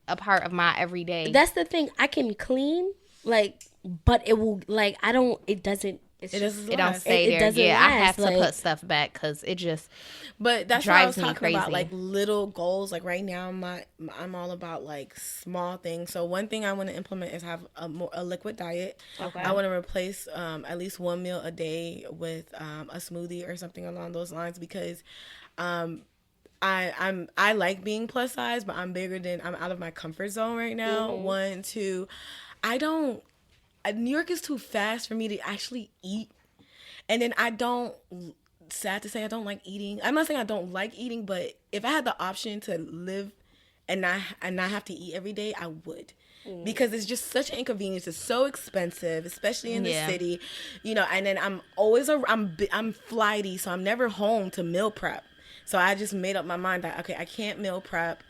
a part of my everyday. That's the thing. I can clean, like, but it will, like, I don't, it doesn't. It doesn't It don't last. stay It there. doesn't Yeah, I have last, to like- put stuff back because it just But that's what I was drives me talking about, crazy. like little goals. Like right now, I'm all about like small things. So one thing I want to implement is have a liquid diet. Okay. I want to replace at least one meal a day with a smoothie or something along those lines, because I like being plus size, but I'm out of my comfort zone right now. Mm-hmm. 1, 2, I don't. New York is too fast for me to actually eat. And then sad to say, I don't like eating. I'm not saying I don't like eating, but if I had the option to live and not have to eat every day, I would. Because it's just such an inconvenience. It's so expensive, especially in the city, you know. And then I'm always I'm flighty, so I'm never home to meal prep. So I just made up my mind that okay, I can't meal prep.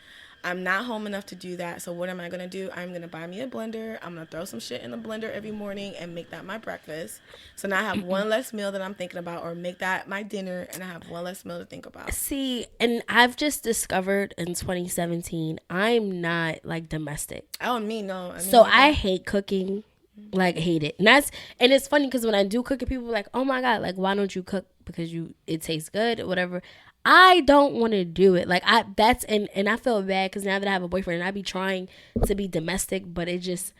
I'm not home enough to do that. So what am I going to do? I'm going to buy me a blender. I'm going to throw some shit in the blender every morning and make that my breakfast. So now I have one less meal that I'm thinking about, or make that my dinner and I have one less meal to think about. See, and I've just discovered in 2017, I'm not like domestic. Oh, me, no. So I hate cooking, like hate it. And it's funny because when I do cook, people are like, oh my God, like why don't you cook? Because it tastes good or whatever. I don't want to do it. Like and I feel bad because now that I have a boyfriend, and I be trying to be domestic, but it just,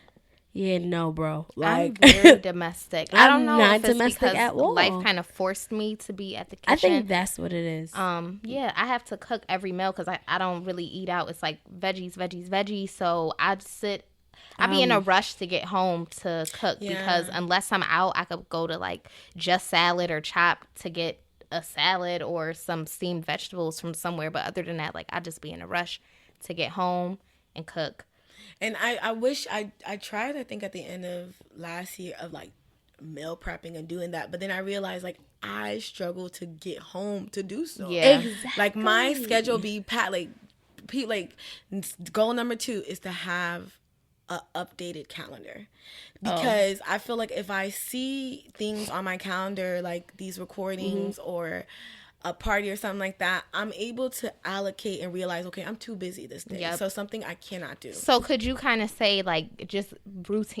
no, bro. Like I'm very domestic. I don't I'm know not if it's domestic because at all. life kind of forced me to be at the kitchen. I think that's what it is. Yeah, I have to cook every meal because I don't really eat out. It's like veggies. So I be in a rush to get home to cook because unless I'm out, I could go to like Just Salad or Chop to get a salad or some steamed vegetables from somewhere. But other than that, like I just be in a rush to get home and cook. And I wish I tried, I think at the end of last year, of like meal prepping and doing that. But then I realized like I struggle to get home to do so. Yeah. Exactly. Like my schedule be packed. Like goal number 2 is to have a updated calendar, because I feel like if I see things on my calendar like these recordings or a party or something like that, I'm able to allocate and realize, okay, I'm too busy this day. Yep. So something I cannot do. So could you kind of say like just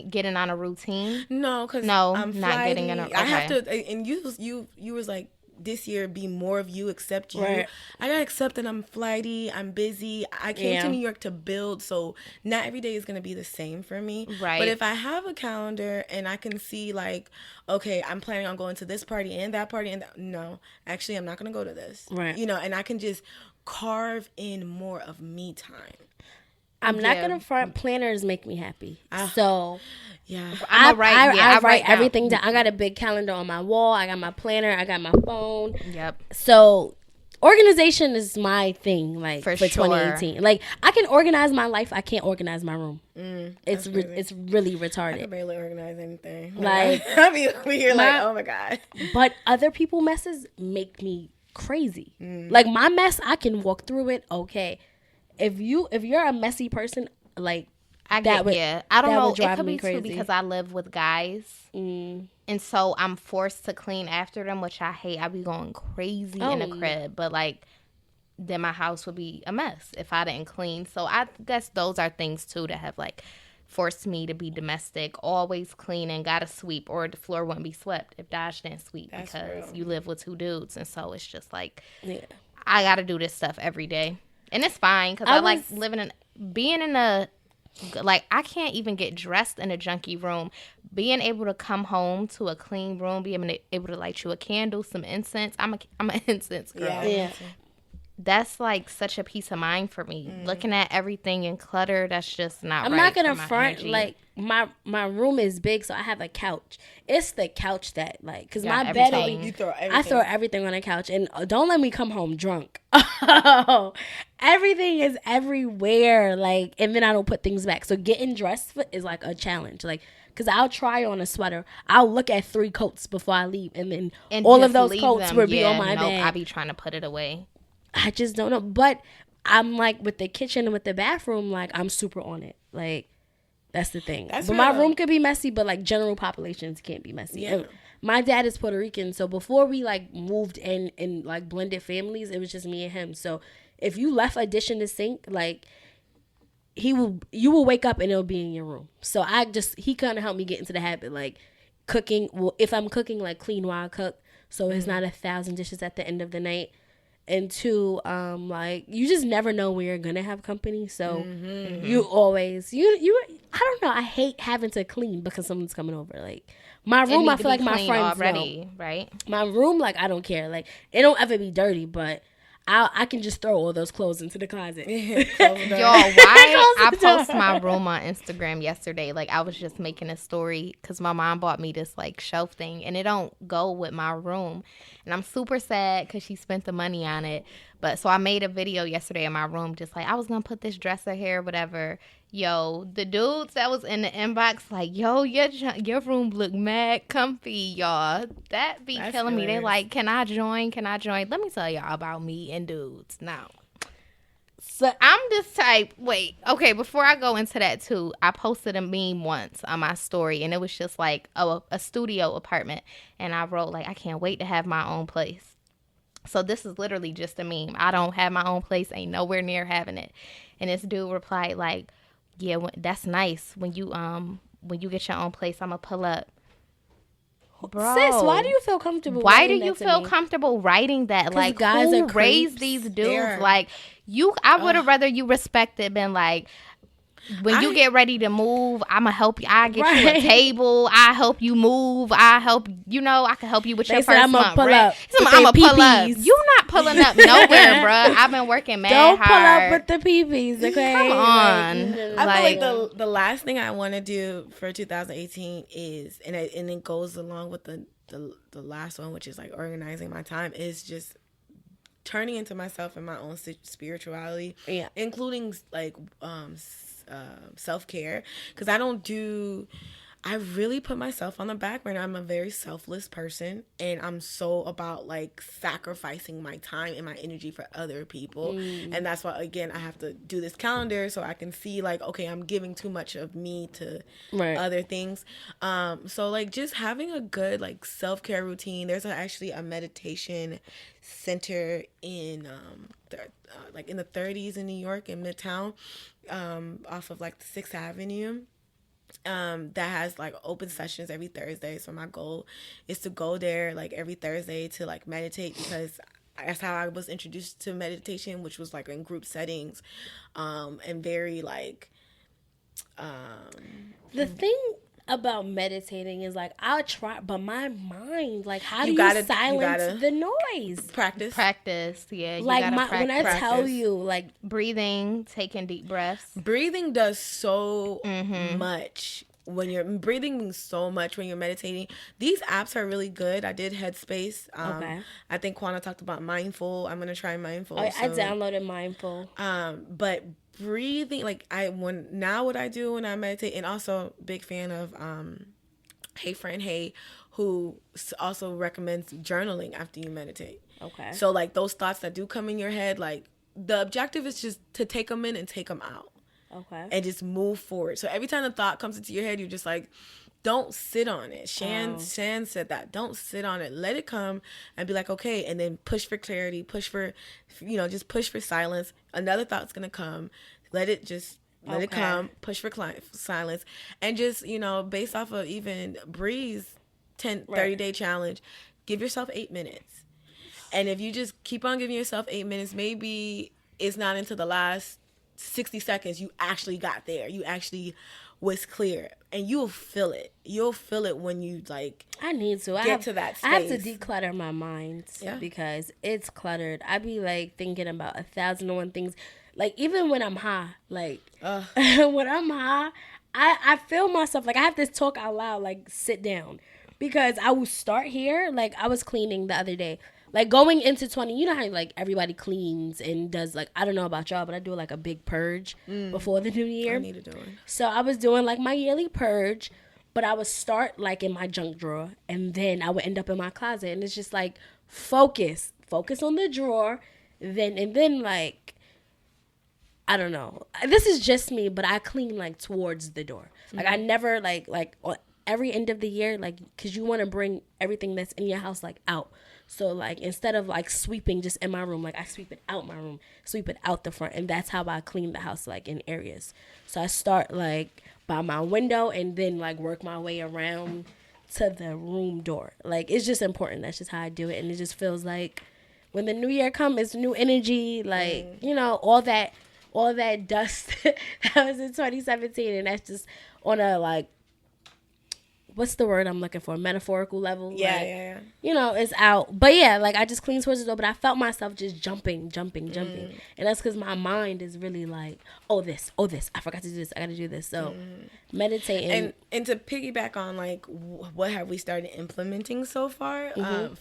getting on a routine? No, because No, I'm not flighty. getting in a- I have okay. to, and you was like, this year be more of you, accept you. Right. I gotta accept that I'm flighty, I'm busy. I came to Yeah. New York to build, so not every day is gonna be the same for me. Right. But if I have a calendar and I can see like, okay, I'm planning on going to this party and that party and no, actually I'm not gonna go to this. Right. You know, and I can just carve in more of me time. I'm not Yeah. gonna front. Planners make me happy. So Yeah. I I write write down. everything down. I got a big calendar on my wall. I got my planner. I got my phone. Yep. So organization is my thing. Like For for sure. 2018. Like I can organize my life. I can't organize my room. It's crazy. it's really I retarded. can barely organize anything. Like, I be over here like, my- oh my God. But other people messes make me crazy. Like my mess, I can walk through it. Okay. If you're a messy person, like I that get would- I don't that know. would drive It could me be too crazy. because I live with guys, and so I'm forced to clean after them, which I hate. I be going crazy in the Oh. crib, but like then my house would be a mess if I didn't clean. So I guess those are things too that have like forced me to be domestic, always cleaning, gotta sweep, or the floor wouldn't be swept if Dash didn't sweep That's because real. you live with 2 dudes, and so it's just like yeah. I gotta do this stuff every day, and it's fine because I I like was- being in a Like, I can't even get dressed in a junky room. Being able to come home to a clean room, being able to light you a candle, some incense. I'm an incense girl. Yeah. That's like such a peace of mind for me. Looking at everything in clutter, that's just not I'm right. not gonna for my front energy. like my room is big, so I have a couch. It's the couch that like because Got my bed everything. only You throw everything. I throw everything on the couch, and don't let me come home drunk. Everything is everywhere, like, and then I don't put things back. So getting dressed is like a challenge, like. Because I'll try on a sweater. I'll look at 3 coats before I leave. And then all of those coats will be on my bed. I be trying to put it away. I just don't know. But I'm like, with the kitchen and with the bathroom, like, I'm super on it. Like, that's the thing. But my room could be messy, but, like, general populations can't be messy. Yeah. My dad is Puerto Rican. So before we, like, moved in and, like, blended families, it was just me and him. So if you left a dish in the sink, like... you will wake up and it'll be in your room. So he kind of helped me get into the habit, like cooking. Well, if I'm cooking, like clean while I cook, so it's not 1,000 dishes at the end of the night. And 2, like you just never know when you're gonna have company. So you always you I don't know. I hate having to clean because someone's coming over. Like my room, I feel like my friends already, know. Right? My room, like I don't care. Like it don't ever be dirty, but. I can just throw all those clothes into the closet. Yo, why I post my room on Instagram yesterday? Like, I was just making a story because my mom bought me this, like, shelf thing, and it don't go with my room. And I'm super sad because she spent the money on it. But so I made a video yesterday in my room, just like, I was going to put this dresser here, whatever. Yo, the dudes that was in the inbox, like, yo, your room look mad comfy, y'all. That be That's killing me. They hilarious. like, can I join? Let me tell y'all about me and dudes. Now, So I'm this type. Wait, okay. Before I go into that too, I posted a meme once on my story, and it was just like a studio apartment, and I wrote like, I can't wait to have my own place. So this is literally just a meme. I don't have my own place. Ain't nowhere near having it. And this dude replied like, yeah, that's nice. When you get your own place, I'ma pull up. Bro, sis, why do you feel comfortable? Why do writing you that to feel me? comfortable writing that? Like, guys who are raised creeps. these dudes? They're- Like, I would have rather you respected been like, when you get ready to move, I'ma help you. I get you a Right. table. I help you move. I help. I can help you with your They said first I'ma month pull rent. up So with I'ma they pull up. PPs. You not pulling up nowhere, bruh. I've been working mad Don't pull hard. up with the peepees, okay? Come on. I feel like the last thing I want to do for 2018 is, and it goes along with the last one, which is like organizing my time, is just turning into myself and my own spirituality, including like self-care, because I really put myself on the back burner. I'm a very selfless person, and I'm so about like sacrificing my time and my energy for other people. And that's why, again, I have to do this calendar so I can see like, okay, I'm giving too much of me to other things. So like just having a good like self-care routine. There's actually a meditation center in like in the 30s in New York in Midtown, off of like the 6th Avenue. That has like open sessions every Thursday. So my goal is to go there like every Thursday to like meditate, because that's how I was introduced to meditation, which was like in group settings, and very like The thing about meditating is like I'll try, but my mind, like, how do you gotta silence the noise? practice. Yeah. You Like gotta when I practice. tell you, like, Breathing, taking deep breaths. Breathing does so much. When you're breathing so much when you're meditating. These apps are really good. I did Headspace. Okay. I think Quanna talked about Mindful. I'm gonna try Mindful. I downloaded Mindful. But breathing, like what I do when I meditate, and also big fan of Hey Friend Hey, who also recommends journaling after you meditate. Okay. So like those thoughts that do come in your head, like the objective is just to take them in and take them out. Okay. And just move forward. So every time the thought comes into your head, you're just like, don't sit on it. Shan said that. Don't sit on it. Let it come and be like, okay. And then push for clarity. Push for, just push for silence. Another thought's going to come. Let it come. Push for silence. And just, based off of even Bree's 30-day challenge, give yourself 8 minutes. And if you just keep on giving yourself 8 minutes, maybe it's not until the last 60 seconds, you actually got there. You actually was clear. And you'll feel it. You'll feel it when you, like, I need to. get to that space. I have to declutter my mind because it's cluttered. I be, like, thinking about 1,001 things. Like, even when I'm high, like, when I'm high, I feel myself, like, I have to talk out loud, like, sit down. Because I will start here, like, I was cleaning the other day. Like, going into 20, you know how, like, everybody cleans and does, like, I don't know about y'all, but I do, like, a big purge before the new year. I need to do it. So I was doing, like, my yearly purge, but I would start, like, in my junk drawer, and then I would end up in my closet. And it's just, like, focus on the drawer, then, like, I don't know. This is just me, but I clean, like, towards the door. Like, I never, like, on every end of the year, like, because you want to bring everything that's in your house, like, out. So, like, instead of, like, sweeping just in my room, like, I sweep it out my room, sweep it out the front. And that's how I clean the house, like, in areas. So I start, like, by my window and then, like, work my way around to the room door. Like, it's just important. That's just how I do it. And it just feels like when the new year comes, it's new energy. Like, you know, all that dust that was in 2017. And that's just on a, like, what's the word I'm looking for? Metaphorical level. Yeah, like, you know, it's out. But yeah, like, I just cleaned towards the door, but I felt myself just jumping. And that's because my mind is really like, oh, this. I forgot to do this. I got to do this. So meditating. And to piggyback on, like, what have we started implementing so far?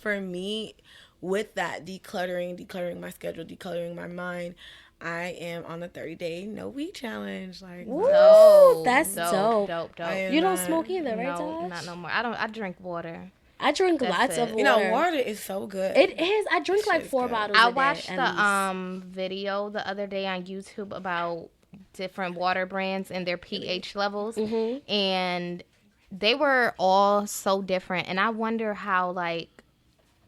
For me, with that decluttering my schedule, decluttering my mind, I am on the 30-day no weed challenge. Like, woo, that's dope. You don't smoke either, right, No, Tosh? not no more. I drink water. I drink lots of water. You know, water is so good. It is. I drink like 4 bottles a day. I watched the video the other day on YouTube about different water brands and their pH levels, and they were all so different. And I wonder how, like,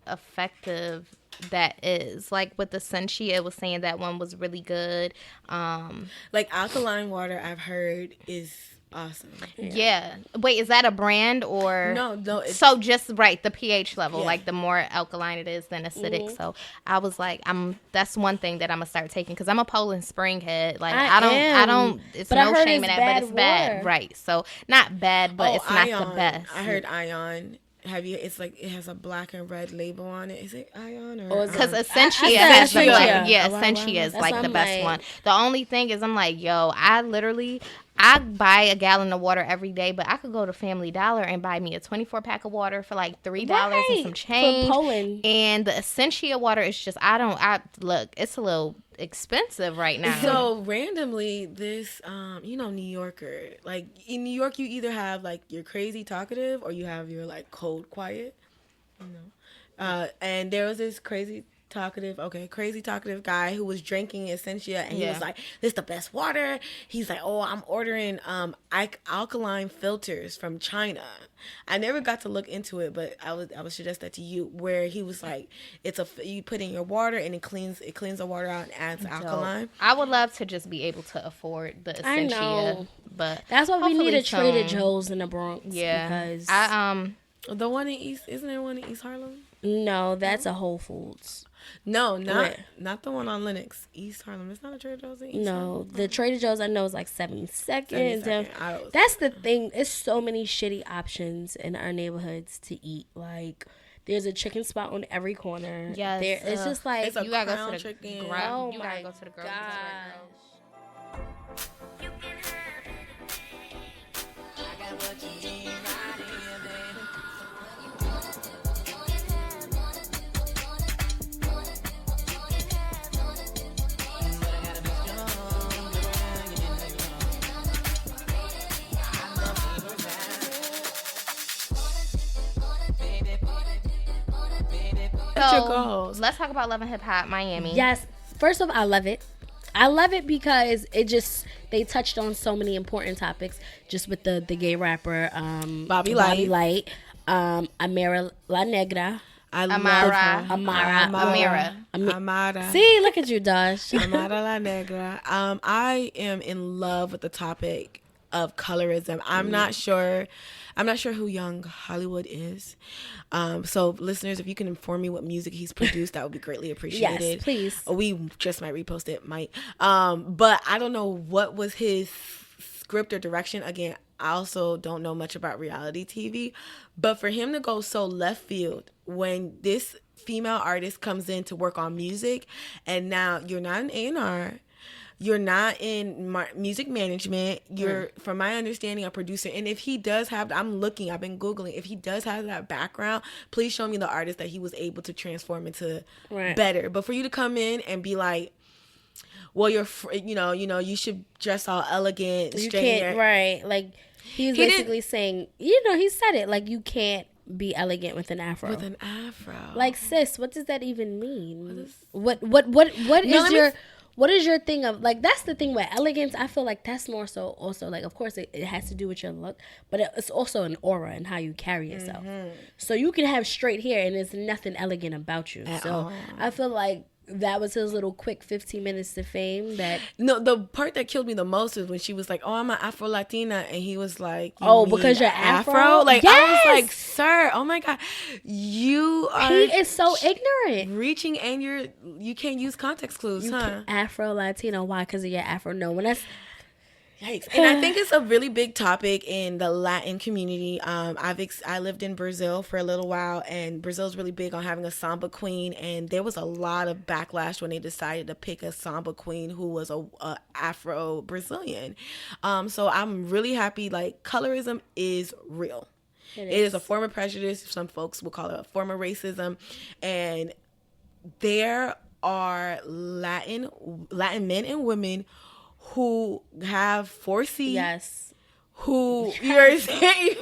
effective that is. Like, with the Sentia, it was saying that one was really good. Like, alkaline water, I've heard, is awesome. Yeah. Wait, is that a brand or? No. So just right, the pH level, like, the more alkaline it is than acidic. So I was like, that's one thing that I'm gonna start taking, because I'm a Poland Spring head. Like, I don't. It's no shame in that, but it's bad, right? So not bad, but it's not the best. I heard Ion. It's like, it has a black and red label on it. Is it Ion or? Because Essentia has the black. Yeah, Essentia is like the best one. The only thing is, I'm like, yo, I buy a gallon of water every day, but I could go to Family Dollar and buy me a 24-pack of water for like $3 and some change. For Poland. And the Essentia water is just, look, it's a little expensive right now. So randomly, this, New Yorker, like, in New York, you either have, like, your crazy talkative or you have your, like, cold quiet, and there was this crazy talkative guy who was drinking Essentia, and he was like, this is the best water. He's like, oh, I'm ordering alkaline filters from China. I never got to look into it, but I would suggest that to you, where he was like, you put in your water and it cleans the water out and adds alkaline. I would love to just be able to afford the Essentia. I know. But that's why we need a Trader Joe's in the Bronx. Yeah. Because the one in East, isn't there one in East Harlem? No, that's a Whole Foods. No, not the one on Lenox, East Harlem. It's not a Trader Joe's in East Harlem. The Trader Joe's I know is like 72nd. That's the thing. There's so many shitty options in our neighborhoods to eat. Like, there's a chicken spot on every corner. Yes, it's just like, you gotta go to the chicken. You gotta go to the grocery store. You can have anything. I got what you need right here, baby. So, let's talk about Love and Hip Hop Miami. Yes. First off, I love it. I love it because they touched on so many important topics, just with the gay rapper Bobby Light, Amira La Negra. Amira. See, look at you, Dash. Amara La Negra. I am in love with the topic of colorism. I'm not sure who Young Hollywood is. So listeners, if you can inform me what music he's produced, that would be greatly appreciated. Yes, please. We just might repost it, but I don't know what was his script or direction. Again, I also don't know much about reality TV, but for him to go so left field when this female artist comes in to work on music, and now you're not an A&R, you're not in music management, you're, from my understanding, a producer. And if he does have, I've been Googling, if he does have that background, please show me the artist that he was able to transform into better. But for you to come in and be like, well, you should dress all elegant, You straight can't, hair. right. Like, he was basically saying, he said it, like, you can't be elegant with an afro. With an afro. Like, sis, what does that even mean? What is your... What is your thing of, like, that's the thing with elegance. I feel like that's more so also, like, of course, it has to do with your look, but it's also an aura and how you carry yourself. So you can have straight hair and there's nothing elegant about you. So I feel like that was his little quick 15 minutes to fame. No, the part that killed me the most is when she was like, "Oh, I'm an Afro Latina," and he was like, because you're Afro? Like, Yes! I was like, "Sir, oh my God, you are." He is so ignorant. Reaching, and you can't use context clues, huh? Afro Latino, why? Because of your Afro. No, when that's... Yikes. And I think it's a really big topic in the Latin community. I lived in Brazil for a little while, and Brazil's really big on having a samba queen, and there was a lot of backlash when they decided to pick a samba queen who was a Afro-Brazilian. So I'm really happy, like, colorism is real. It is a form of prejudice. Some folks will call it a form of racism. And there are Latin men and women who have 4C. Yes. Who you're saying,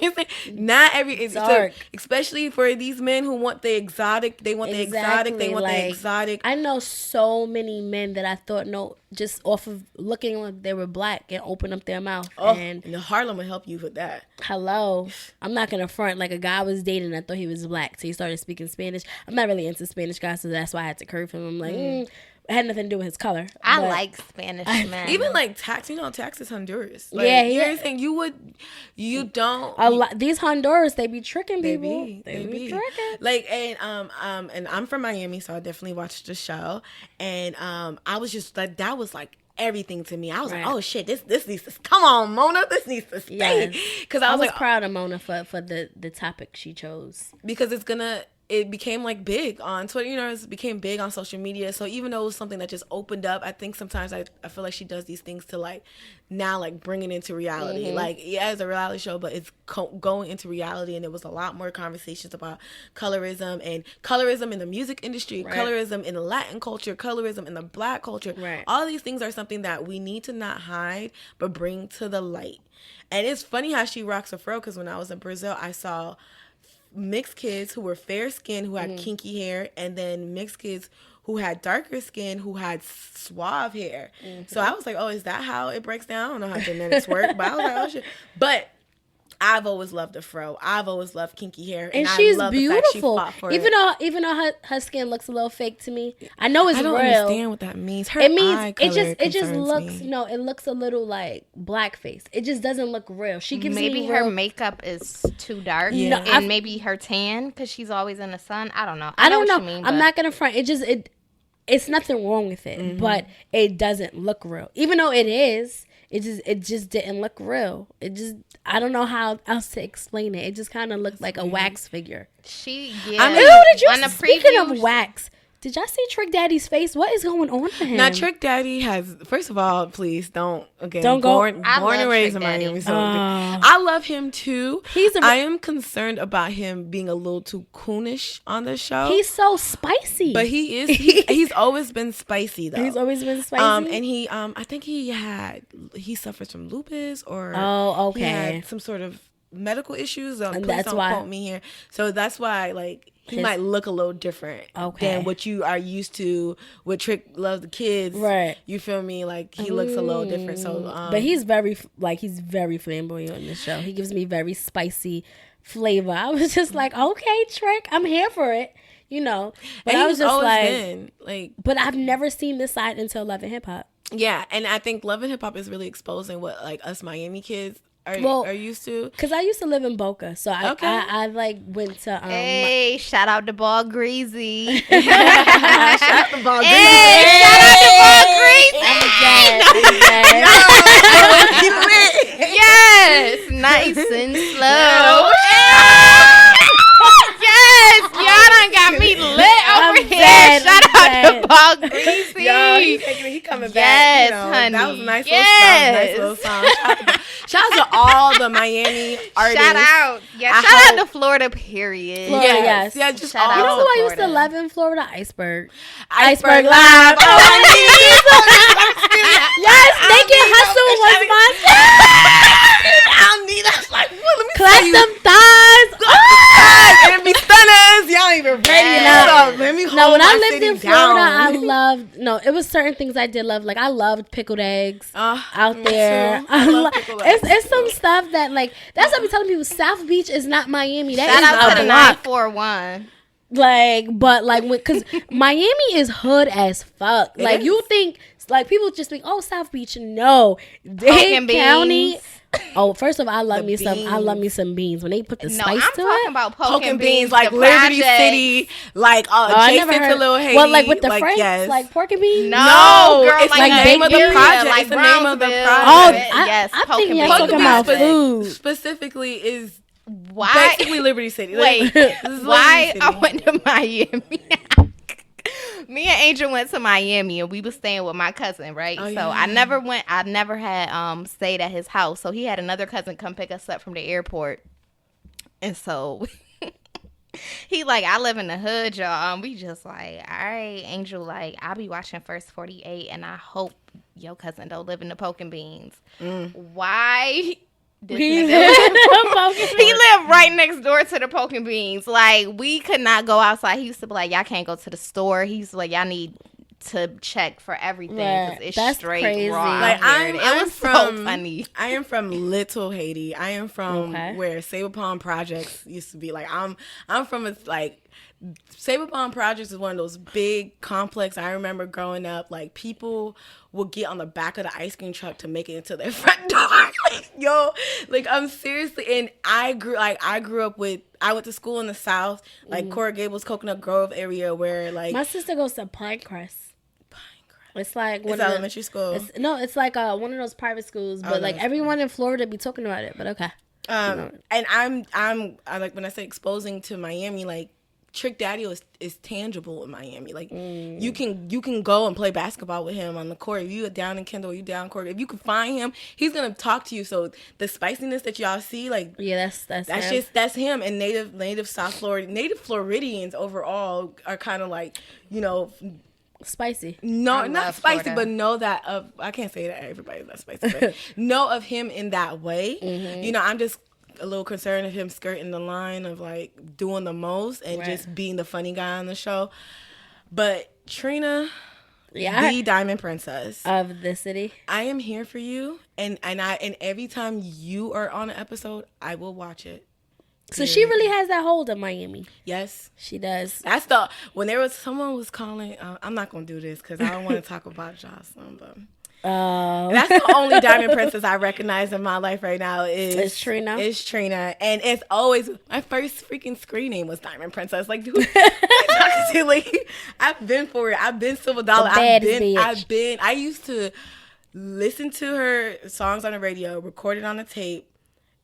not every Dark. especially for these men who want the exotic. They want the exotic. They want the exotic. I know so many men that I thought just off of looking like they were black and open up their mouth. And Harlem will help you with that. Hello, I'm not gonna front. Like, a guy I was dating, I thought he was black, so he started speaking Spanish. I'm not really into Spanish guys, so that's why I had to curve him. I'm like, it had nothing to do with his color. I like Spanish men. Even like Tax, Tax is Honduras. Like, Yeah, you know what I'm saying? You don't. A lot. These Honduras, they be tricking people. They be tricking. Like, and I'm from Miami, so I definitely watched the show, and I was just like, that was like everything to me. I was like, oh shit, this needs to, come on, Mona, this needs to stay. Because I was like, proud of Mona for the topic she chose, because it became like big on Twitter, it became big on social media. So even though it was something that just opened up, I think sometimes I feel like she does these things to like now like bring it into reality. Like, yeah, it's a reality show, but it's going into reality. And there was a lot more conversations about colorism in the music industry, colorism in the Latin culture, colorism in the Black culture. Right. All these things are something that we need to not hide, but bring to the light. And it's funny how she rocks a fro, because when I was in Brazil, I saw mixed kids who were fair skinned, who had kinky hair, and then mixed kids who had darker skin, who had suave hair. So I was like, oh, is that how it breaks down? I don't know how genetics work, but I was like, oh shit. But I've always loved a fro. I've always loved kinky hair, and I she's love beautiful. The fact she fought for even though her skin looks a little fake to me. I know it's I don't real. understand what that means. Her It means eye it color just looks concerns me. no. It looks a little like blackface. It just doesn't look real. She gives Maybe me her real, makeup is too dark, Yeah. and maybe her tan because she's always in the sun. I don't know. I don't know. What you mean, I'm but- not gonna front. It's nothing wrong with it, but it doesn't look real. Even though it is, it just didn't look real. I don't know how else to explain it. It just kind of looked like a wax figure. I mean, Ew, did you? on the Speaking previews- of wax, did y'all see Trick Daddy's face? What is going on with him? Now, Trick Daddy has, first of all, please don't go- born I and love raised in Trick Daddy. Miami. So I love him too. I am concerned about him being a little too coonish on the show. He's so spicy. But he is, he's always been spicy though. He's always been spicy. And he, I think he suffers from lupus, or Oh, okay. he had some sort of medical issues. And Please that's don't why- quote me here. So that's why, like, he might look a little different than what you are used to with Trick Love the Kids. Right. You feel me? Like, he looks a little different. So, but he's very flamboyant on this show. He gives me very spicy flavor. I was just like, okay, Trick, I'm here for it. But and I was just always like, been, like, but I've never seen this side until Love and Hip Hop. Yeah, and I think Love and Hip Hop is really exposing what like us Miami kids are used to. Because I used to live in Boca, so I like went to Hey, shout out to Ball Greasy. Shout out to Ball Hey, shout out to Ball Greasy. Yes, nice and slow. Yes, y'all done got me lit over here. Shout out to Ball Greasy. Yo, he coming back. Yes, You know, honey. that was a nice Yes. little song. Shout out to all the Miami artists. Shout out. Yeah, I shout hope- out to Florida, period. Florida, yes. Yeah, just Shout all. out You know to who I used to Florida. love in Florida? Iceberg. Iceberg Live. Live. Oh, Yes, Naked Hustle was my I don't need that. Like, what? Let me Clap tell you. them thighs. And be stunners. Y'all ain't even ready Yes. enough. Let me hold No, when my I lived city in Florida, down. I loved. No, it was certain things I did love. Like I loved pickled eggs out me there. too. I love pickled eggs. It's some stuff that like that's what I be telling people. South Beach is not Miami. That Shout is out to a the block. 941. Like, but like, because Miami is hood as fuck. Like, you think, like, people just think, oh, South Beach. No, Dade Beans. County. Oh, first of all, I love The me some. I love beans. me some beans when they put the No, spice I'm to talking it. about Poking beans, like the Liberty project. City, like I never adjacent to heard. Little Haiti. Well, like with the like, Franks, yes. like pork and beans. No, girl, it's like the name of the Bakersfield, project. like It's the name of the Brownsville. Oh, project. Yes, I poking think you're beans. talking about Poking food. Specifically is Why? basically Liberty City. Wait, This is why Liberty I City. went to Miami? Me and Angel went to Miami and we was staying with my cousin, right? Oh, So yeah. I never had stayed at his house. So he had another cousin come pick us up from the airport. And so he like, I live in the hood, y'all. And we just like, all right, Angel, like, I'll be watching First 48 and I hope your cousin don't live in the poking beans. Why? This He nigga- lived he lived right next door to the poking beans. Like, we could not go outside. He used to be like, y'all can't go to the store. He used to be like, y'all need to check for everything because Right. it's That's straight crazy. raw. Like out here. It was so funny. I am from Little Haiti. I am from Okay. where Sable Palm Projects used to be. Like I'm from a like Sable Palm Projects is one of those big complex. I remember growing up, like people would get on the back of the ice cream truck to make it into their front door. Like, yo, like I'm seriously, and I grew up with. I went to school in the South, like Coral Gables, Coconut Grove area, where like My sister goes to Pinecrest. It's like it's elementary school. It's like one of those private schools, but like that's everyone in Florida be talking about it. But okay, And I like when I say exposing to Miami, like Trick Daddy is tangible in Miami. Like you can go and play basketball with him on the court. If you down in Kendall, you down court. If you can find him, he's gonna talk to you. So the spiciness that y'all see, like yeah, that's him. that's him. And native South Florida, native Floridians overall are kind of like, you know. Spicy. No, I not love spicy, Florida. but know that of I can't say that everybody's not spicy, but know of him in that way. You know, I'm just a little concerned of him skirting the line of like doing the most and Right. just being the funny guy on the show. But Trina, Yeah, the Diamond Princess, of the city. I am here for you, and every time you are on an episode, I will watch it. So she really has that hold of Miami. Yes. She does. That's when someone was calling. I'm not gonna do this because I don't want to talk about Jocelyn, but that's the only Diamond Princess I recognize in my life right now is Trina. Is Trina, and it's always my first freaking screen name was Diamond Princess. Like, dude, like, I've been for it. I've been Silver Dollar. baddest bitch. I used to listen to her songs on the radio, record it on a tape,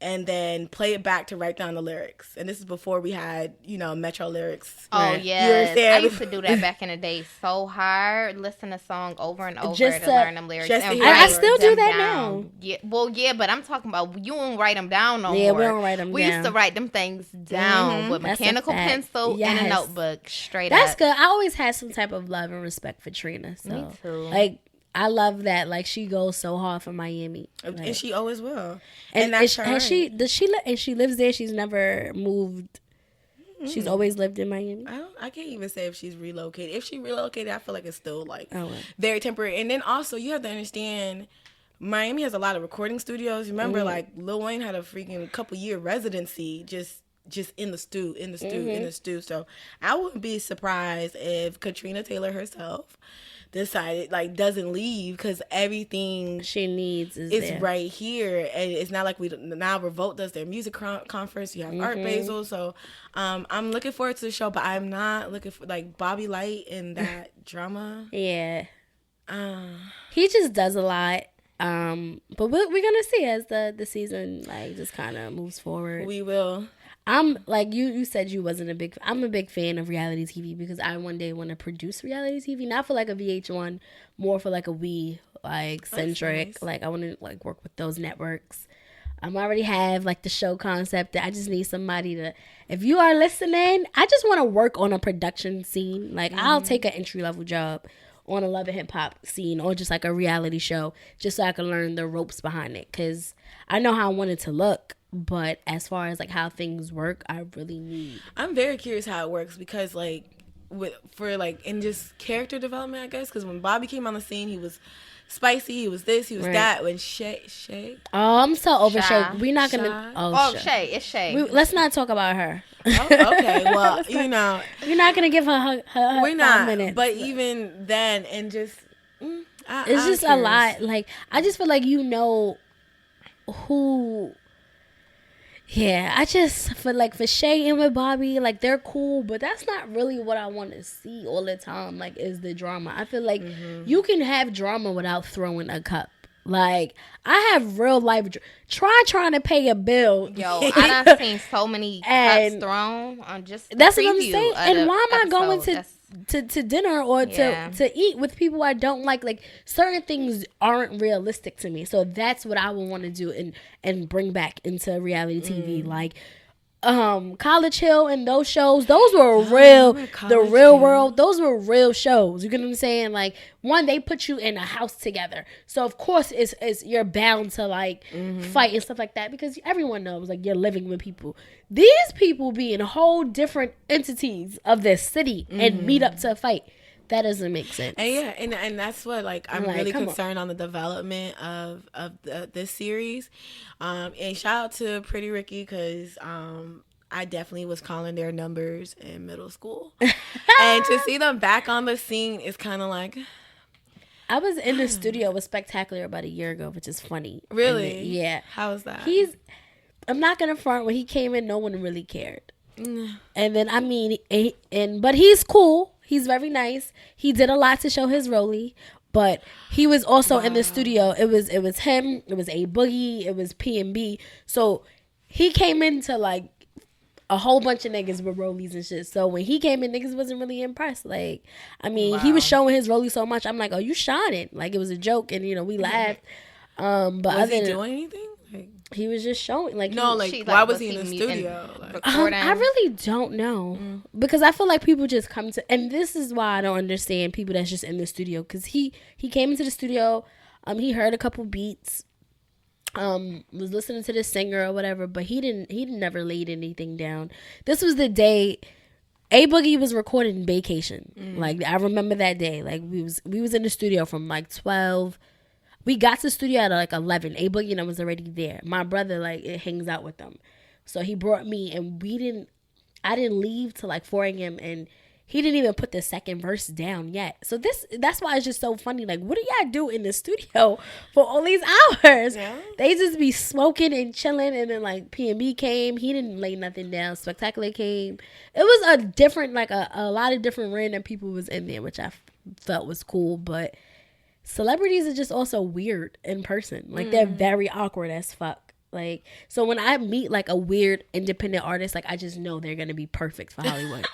and then play it back to write down the lyrics. And this is before we had, Metro Lyrics. Oh, Right. yeah. You understand? I used to do that back in the day so hard. Listen to song over and over Just to to- learn them lyrics. just to and hear write it. I still do them that down. now. Yeah, well, yeah, but I'm talking about you don't write them down no Yeah, more. we don't write 'em We used down. to write them things down with That's a mechanical fact. pencil and Yes. a notebook straight That's up. good. I always had some type of love and respect for Trina. So, Me too. like, I love that. Like, she goes so hard for Miami. And Like, she always will. and that's her has right. and she lives there. She's never moved. She's always lived in Miami. I can't even say if she's relocated. If she relocated, I feel like it's still like Oh, well. very temporary. And then also you have to understand, Miami has a lot of recording studios. Remember, like Lil Wayne had a freaking couple-year residency just in the stew. So I wouldn't be surprised if Katrina Taylor herself this side, like doesn't leave because everything she needs is it's there. right here, and it's not like now Revolt does their music conference. You have Art Basel, so I'm looking forward to the show, but I'm not looking for like Bobby Light and that drama. Yeah, he just does a lot. But we're gonna see as the season like just kind of moves forward. We will. I'm like you said you wasn't I'm a big fan of reality TV because I one day want to produce reality TV, not for like a VH1, more for like a We like centric. Nice. Like I want to like work with those networks. I already have like the show concept. I just need somebody to, if you are listening, I just want to work on a production scene. Like I'll take an entry level job on a Love and Hip Hop scene or just like a reality show just so I can learn the ropes behind it. Cause I know how I want it to look. But as far as like how things work, I really need. I'm very curious how it works because like for like in just character development, I guess. Because when Bobby came on the scene, he was spicy. He was this. He was that. When Shay. Oh, I'm so over Shy. Shay. We're not gonna. Shy. Oh, Shay. It's Shay. Let's not talk about her. Oh, okay. Well, you know, We're not gonna give her we're not. 5 minutes. But even then, and just it's I'm just curious. a lot. Like I just feel like who. Yeah, I just feel like for Shay and with Bobby, like they're cool, but that's not really what I want to see all the time. Like, is the drama? I feel like you can have drama without throwing a cup. Like I have real life. Trying to pay a bill. Yo, I done seen so many cups thrown on just the That's what I'm preview saying. of And the why am I going episode. to dinner or Yeah. to eat with people I don't like? Like certain things aren't realistic to me. So that's what I would want to do and bring back into reality TV. Like College Hill and those shows, those were real. The College Real Hill. World, those were real shows. You get what I'm saying? Like one, they put you in a house together, so of course it's you're bound to like fight and stuff like that because everyone knows like you're living with people. These people be in whole different entities of this city and meet up to fight. That doesn't make sense. And yeah, and that's what like I'm Like, really come on. concerned on the development of this series. And shout out to Pretty Ricky because I definitely was calling their numbers in middle school, and to see them back on the scene is kind of like I was in the studio with Spectacular about a year ago, which is funny. really, And yeah. How was that? I'm not gonna front. When he came in, no one really cared. And then I mean, but he's cool. He's very nice. He did a lot to show his roly, but he was also in the studio. It was him. It was A Boogie. It was P&B. So he came into like a whole bunch of niggas with rollies and shit. So when he came in, niggas wasn't really impressed. Like, I mean, he was showing his rolly so much. I'm like, oh, you shining. Like it was a joke, and we laughed. But was other he than doing anything? Like, he was just showing. Like no, he, like She, why like, was was he in the he studio? Like, recording? I really don't know because I feel like people just come to, and this is why I don't understand people that's just in the studio. Because he came into the studio, he heard a couple beats, was listening to the singer or whatever, but he never laid anything down. This was the day A Boogie was recording Vacation. Like I remember that day. Like we was in the studio from like 12. We got to the studio at like 11. A Boogie and I was already there. My brother like it hangs out with them, so he brought me, and I didn't leave till like 4 a.m. and he didn't even put the second verse down yet. So that's why it's just so funny. Like, what do y'all do in the studio for all these hours? Yeah. They just be smoking and chilling, and then like P&B came. He didn't lay nothing down. Spectacular came. It was a different, like a lot of different random people was in there, which I felt was cool, but celebrities are just also weird in person. Like they're very awkward as fuck. Like so when I meet like a weird independent artist, like I just know they're gonna be perfect for Hollywood.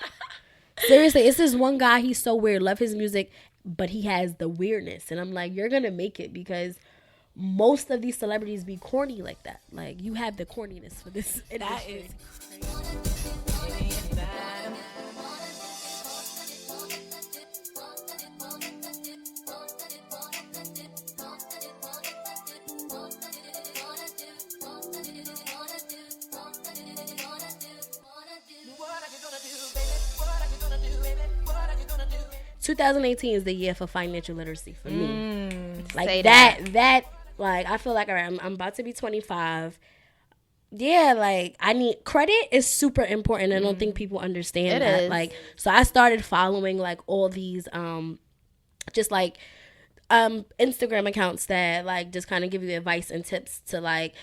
Seriously, it's this one guy, he's so weird, love his music, but he has the weirdness, and I'm like, you're gonna make it because most of these celebrities be corny like that. Like you have the corniness for this that industry. is crazy. 2018 is the year for financial literacy for me. Like Say that like I feel like all right, I'm about to be 25. Yeah, like I need credit is super important. I don't think people understand It that. is. Like so I started following like all these just like Instagram accounts that like just kind of give you advice and tips to like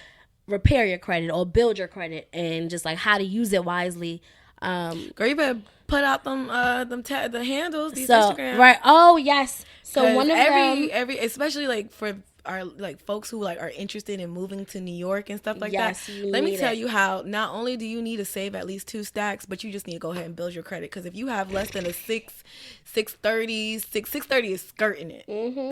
repair your credit or build your credit and just like how to use it wisely. Girl, you better put out the handles, these So Instagram. right, oh yes. So one of every them, especially like for our like folks who like are interested in moving to New York and stuff like Yes, that. you Let me need tell it. you how not only do you need to save at least 2 stacks, but you just need to go ahead and build your credit. Because if you have less than a 630 is skirting it.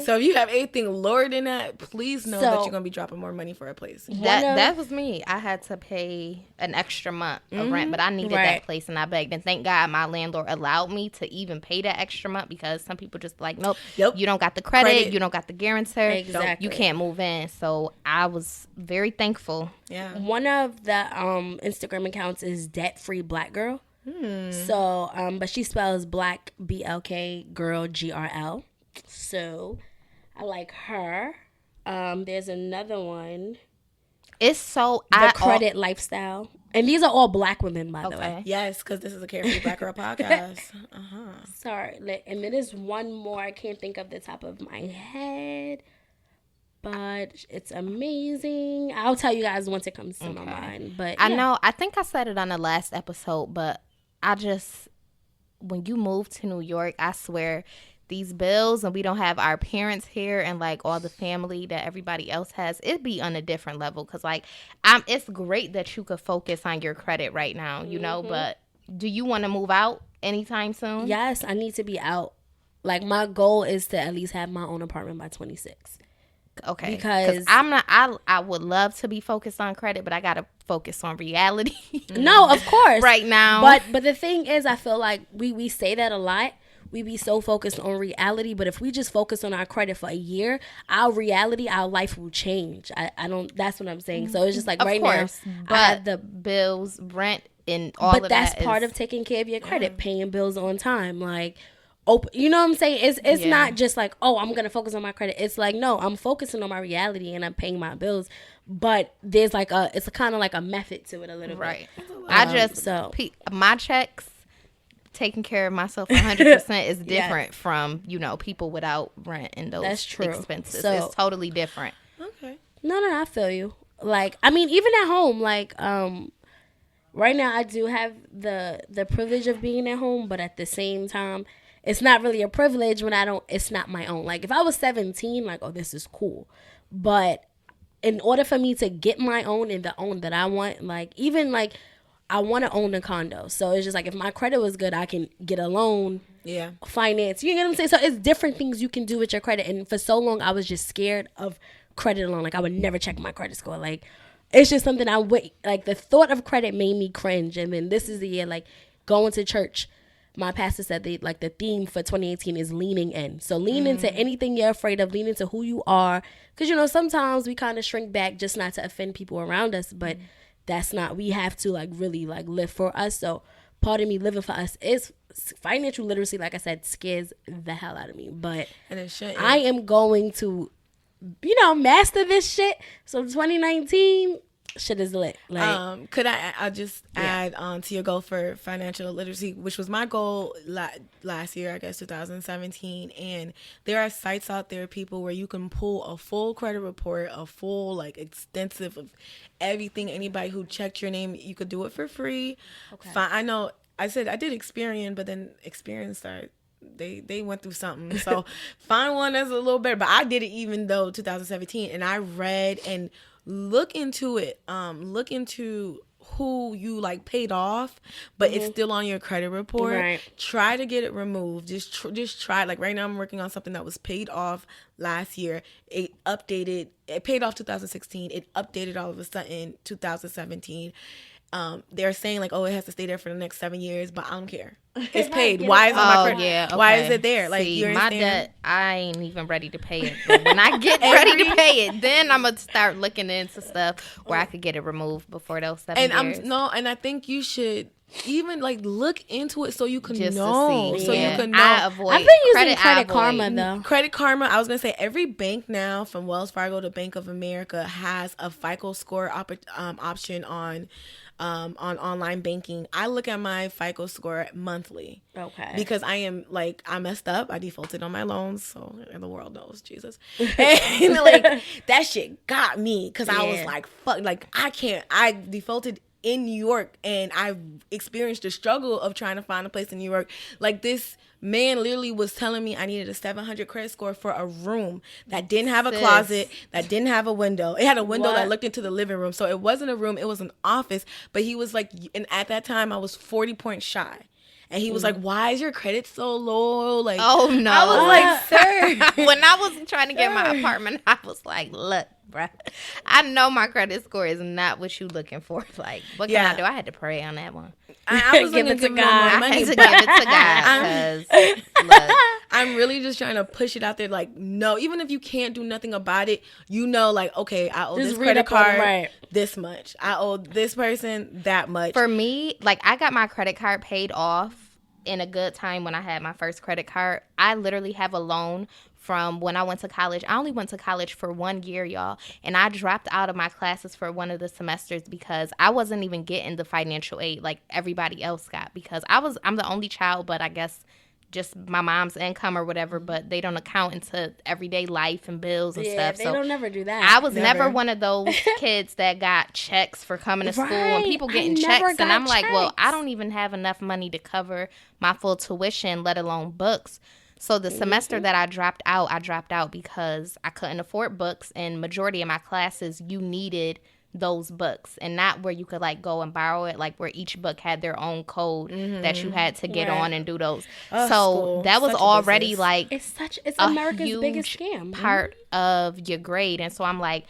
So if you have anything lower than that, please know that So- you're gonna be dropping more money for a place. That was me. I had to pay an extra month of rent, but I needed Right. that place and I begged. And thank God my landlord allowed me to even pay that extra month because some people just like, nope, Yep. you don't got the credit, Credit. you don't got the guarantor, Exactly. you can't move in. So I was very thankful. Yeah. one of the Instagram accounts is Debt Free Black Girl. So, but she spells Black BLK Girl GRL. So, I like her. There's another one, It's so The Credit Lifestyle, and these are all Black women, by the way. Okay. Yes, because this is a Carefree Black Girl podcast. Sorry, and then there's one more I can't think of the top of my head, but it's amazing. I'll tell you guys once it comes to my mind. But I yeah. know. I think I said it on the last episode, but when you move to New York, I swear these bills and we don't have our parents here and like all the family that everybody else has, it'd be on a different level. Cause like, it's great that you could focus on your credit right now, you know, but do you want to move out anytime soon? Yes, I need to be out. Like my goal is to at least have my own apartment by 26. Okay. Because- I'm not, I would love to be focused on credit, but I got to focus on reality No, of course. right now. But the thing is, I feel like we say that a lot. We be so focused on reality, but if we just focus on our credit for a year, our life will change. I don't. That's what I'm saying. So it's just like of right course, now, but I have the. bills, rent, and all But of that's that part is, of taking care of your credit, paying bills on time, like. You know what I'm saying? It's Yeah. not just like, oh, I'm gonna focus on my credit. It's like, no, I'm focusing on my reality and I'm paying my bills. But there's like it's kind of like a method to it a little right. bit. I just so- my checks, taking care of myself 100% is different from people without rent and those That's true. expenses. So- It's totally different. Okay. No, I feel you. Like, I mean, even at home, like, right now I do have the privilege of being at home, but at the same time, it's not really a privilege when it's not my own. Like, if I was 17, like, oh, this is cool. But in order for me to get my own and the own that I want, like, even, like, I want to own a condo. So it's just like, if my credit was good, I can get a loan, Yeah. finance. You know what I'm saying? So it's different things you can do with your credit. And for so long, I was just scared of credit alone. Like, I would never check my credit score. Like, it's just something like, the thought of credit made me cringe. And then this is the year, like, going to church. My pastor said the theme for 2018 is leaning in. So lean into anything you're afraid of, lean into who you are. Because, sometimes we kind of shrink back just not to offend people around us. But that's not, we have to like really like live for us. So part of me living for us is financial literacy. Like I said, scares the hell out of me. But And it shouldn't. I am going to, master this shit. So 2019, shit is lit. Like, Could I just add on to your goal for financial literacy, which was my goal last year, I guess 2017. And there are sites out there, people, where you can pull a full credit report, a full like extensive of everything. Anybody who checked your name, you could do it for free. Okay. I know. I said I did Experian, but then Experian started. They went through something. So find one that's a little better. But I did it even though 2017, and I read and look into it. Look into who you like paid off, but it's still on your credit report. Right. Try to get it removed. Just try. Like right now, I'm working on something that was paid off last year. It paid off 2016. It updated all of a sudden 2017. They're saying like, oh, it has to stay there for the next 7 years, but I don't care. It's paid. Why is it on my credit? Yeah, okay. Why is it there? Like, see, you my understand? debt, I ain't even ready to pay it. But when I get ready to pay it, then I'm gonna start looking into stuff where I could get it removed before those 7 And years. and I think you should even like look into it so you can Just to know. see. So Yeah. you can know. I avoid I've been using I Credit avoid. Karma though. Credit Karma, I was gonna say every bank now, from Wells Fargo to Bank of America, has a FICO score option on online banking. I look at my FICO score monthly. Okay. Because I messed up. I defaulted on my loans, so the world knows, Jesus. And like that shit got me because I was Yeah. like, fuck, like I defaulted in New York, and I experienced the struggle of trying to find a place in New York. Like, this man literally was telling me I needed a 700 credit score for a room that didn't have a Sis. closet, that didn't have a window. It had a window What? that looked into the living room. So it wasn't a room, it was an office. But he was like, and at that time I was 40 points shy. And he was like, why is your credit so low? Like, Oh, no. I was like, sir. When I was trying to get my apartment, I was like, look, bruh, I know my credit score is not what you looking for. Like, what can I do? I had to pray on that one. I was Give gonna it to give him more God. I money, had to but give it to God because, look, I'm really just trying to push it out there. Like, no, even if you can't do nothing about it, you know, like, okay, I owe Just this read credit up on it, card right. this much. I owe this person that much. for me, like, I got my credit card paid off in a good time when I had my first credit card. I literally have a loan from when I went to college. I only went to college for 1 year, y'all. And I dropped out of my classes for one of the semesters because I wasn't even getting the financial aid like everybody else got, because I'm the only child, but I guess just my mom's income or whatever, but they don't account into everyday life and bills and Yeah, stuff. they So don't never do that. I was Never. never one of those kids that got checks for coming to school and Right. people I getting never checks. And got I'm like, well, I checks. don't even have enough money to cover my full tuition, let alone books. So the semester that I dropped out because I couldn't afford books. And majority of my classes, you needed those books, and not where you could like go and borrow it, like where each book had their own code that you had to get Right. on and do those. Oh, So school. that was Such a already business. like It's a America's biggest huge scam. part of your grade. And so I'm like,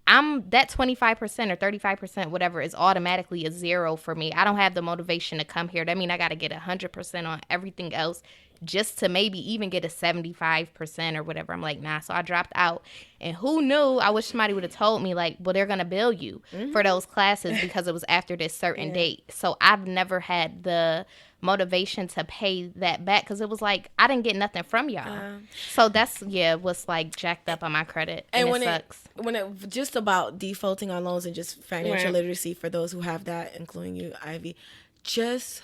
I'm that 25% or 35%, whatever, is automatically a zero for me. I don't have the motivation to come here. That means I got to get 100% on everything else just to maybe even get a 75% or whatever. I'm like, nah. So I dropped out. And who knew? I wish somebody would have told me, like, well, they're going to bill you for those classes because it was after this certain date. So I've never had the motivation to pay that back because it was like, I didn't get nothing from y'all. So that's, what's like jacked up on my credit. And when it sucks. when it just about defaulting on loans and just financial Right. literacy for those who have that, including you, Ivy, just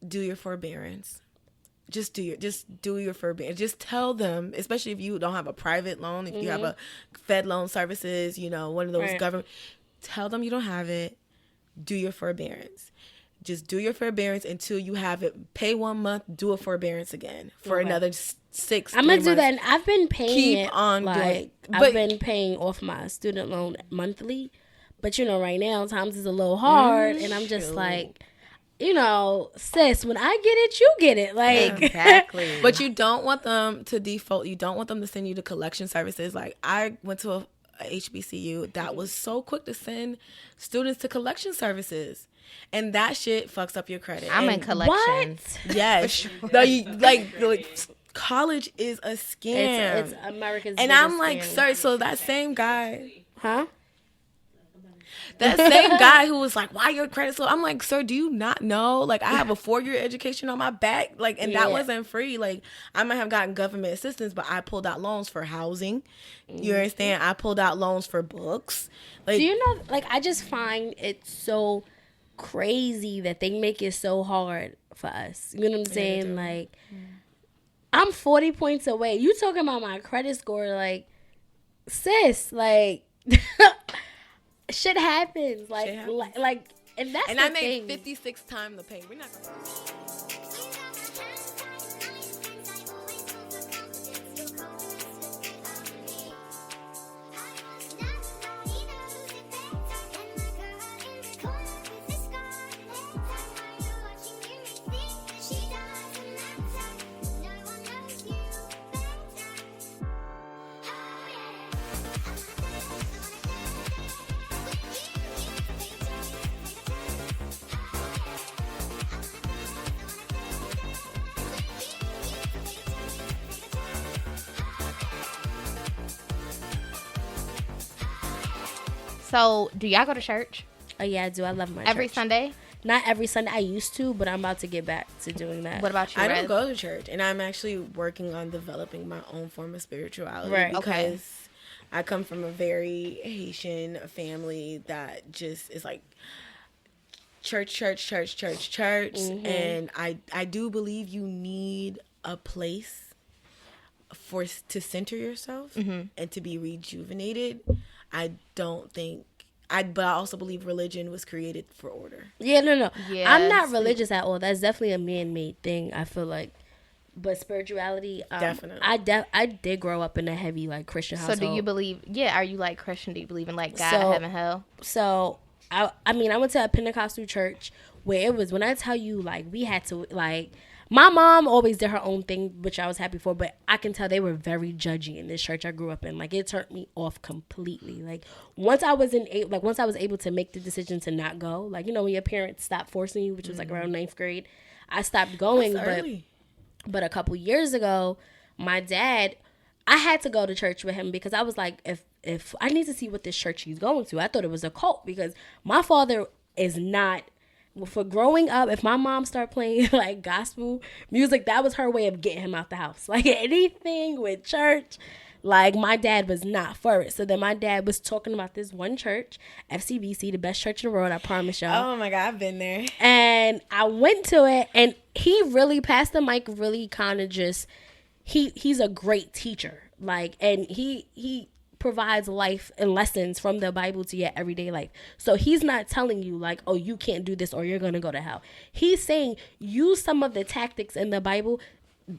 do your forbearance. Just do your forbearance. Just tell them, especially if you don't have a private loan, if you have a Fed loan services, one of those Right. government, tell them you don't have it. Do your forbearance. Just do your forbearance until you have it. Pay 1 month, do a forbearance again for Okay. another 6. I'm gonna 3 do that. months. And I've been paying Keep it. on doing like it. I've But- been paying off my student loan monthly, but right now times is a little hard, and I'm just like, sis, when I get it, you get it. Like, Exactly. But you don't want them to default. You don't want them to send you to collection services. Like, I went to a HBCU that was so quick to send students to collection services, and that shit fucks up your credit. I'm in And- collections. Yes. No, like college is a scam. it's America's. And biggest I'm like, scam. sir, so that same guy. Huh? That same guy who was like, why your credit so? I'm like, sir, do you not know? Like, I have a 4-year education on my back. Like, and that Yeah. wasn't free. Like, I might have gotten government assistance, but I pulled out loans for housing. You understand? I pulled out loans for books. Like, Do you know? Like, I just find it so crazy that they make it so hard for us. You know what I'm saying? Like, I'm 40 points away. You talking about my credit score? Like, sis, like. Shit happens, like, Shit happens. like, and that's and the I made thing. 56 times the pay. We're not gonna. So, do y'all go to church Oh yeah, I do. I love my every church. Sunday? not every Sunday. I used to, but I'm about to get back to doing that. What about you, I Rez? don't go to church, and I'm actually working on developing my own form of spirituality. Right. Because Okay. I come from a very Haitian family that just is like church, and I do believe you need a place to center yourself and to be rejuvenated. I don't think but I also believe religion was created for order. Yeah, no. Yeah, I'm not see- religious at all. That's definitely a man-made thing, I feel like. But spirituality, Definitely. I did grow up in a heavy like Christian So household. do you believe? Yeah, are you like Christian? Do you believe in like God, So- heaven, hell? So I mean, I went to a Pentecostal church where it was, when I tell you, like, we had to, like, my mom always did her own thing, which I was happy for, but I can tell they were very judgy in this church I grew up in. Like, it turned me off completely. Like, once I was able to make the decision to not go, like, you know, when your parents stop forcing you, which was like around 9th grade, I stopped going. That's early. But a couple years ago, my dad, I had to go to church with him because I was like, if I need to see what this church he's going to. I thought it was a cult because my father is not. For growing up, if my mom started playing like gospel music, that was her way of getting him out the house. Like anything with church, like my dad was not for it. So then my dad was talking about this one church, FCBC, the best church in the world, I promise y'all. Oh my God, I've been there. And I went to it, and he really, Pastor Mike really kind of just, he's a great teacher. Like, and he provides life and lessons from the Bible to your everyday life. So he's not telling you like, oh, you can't do this or you're going to go to hell. He's saying use some of the tactics in the Bible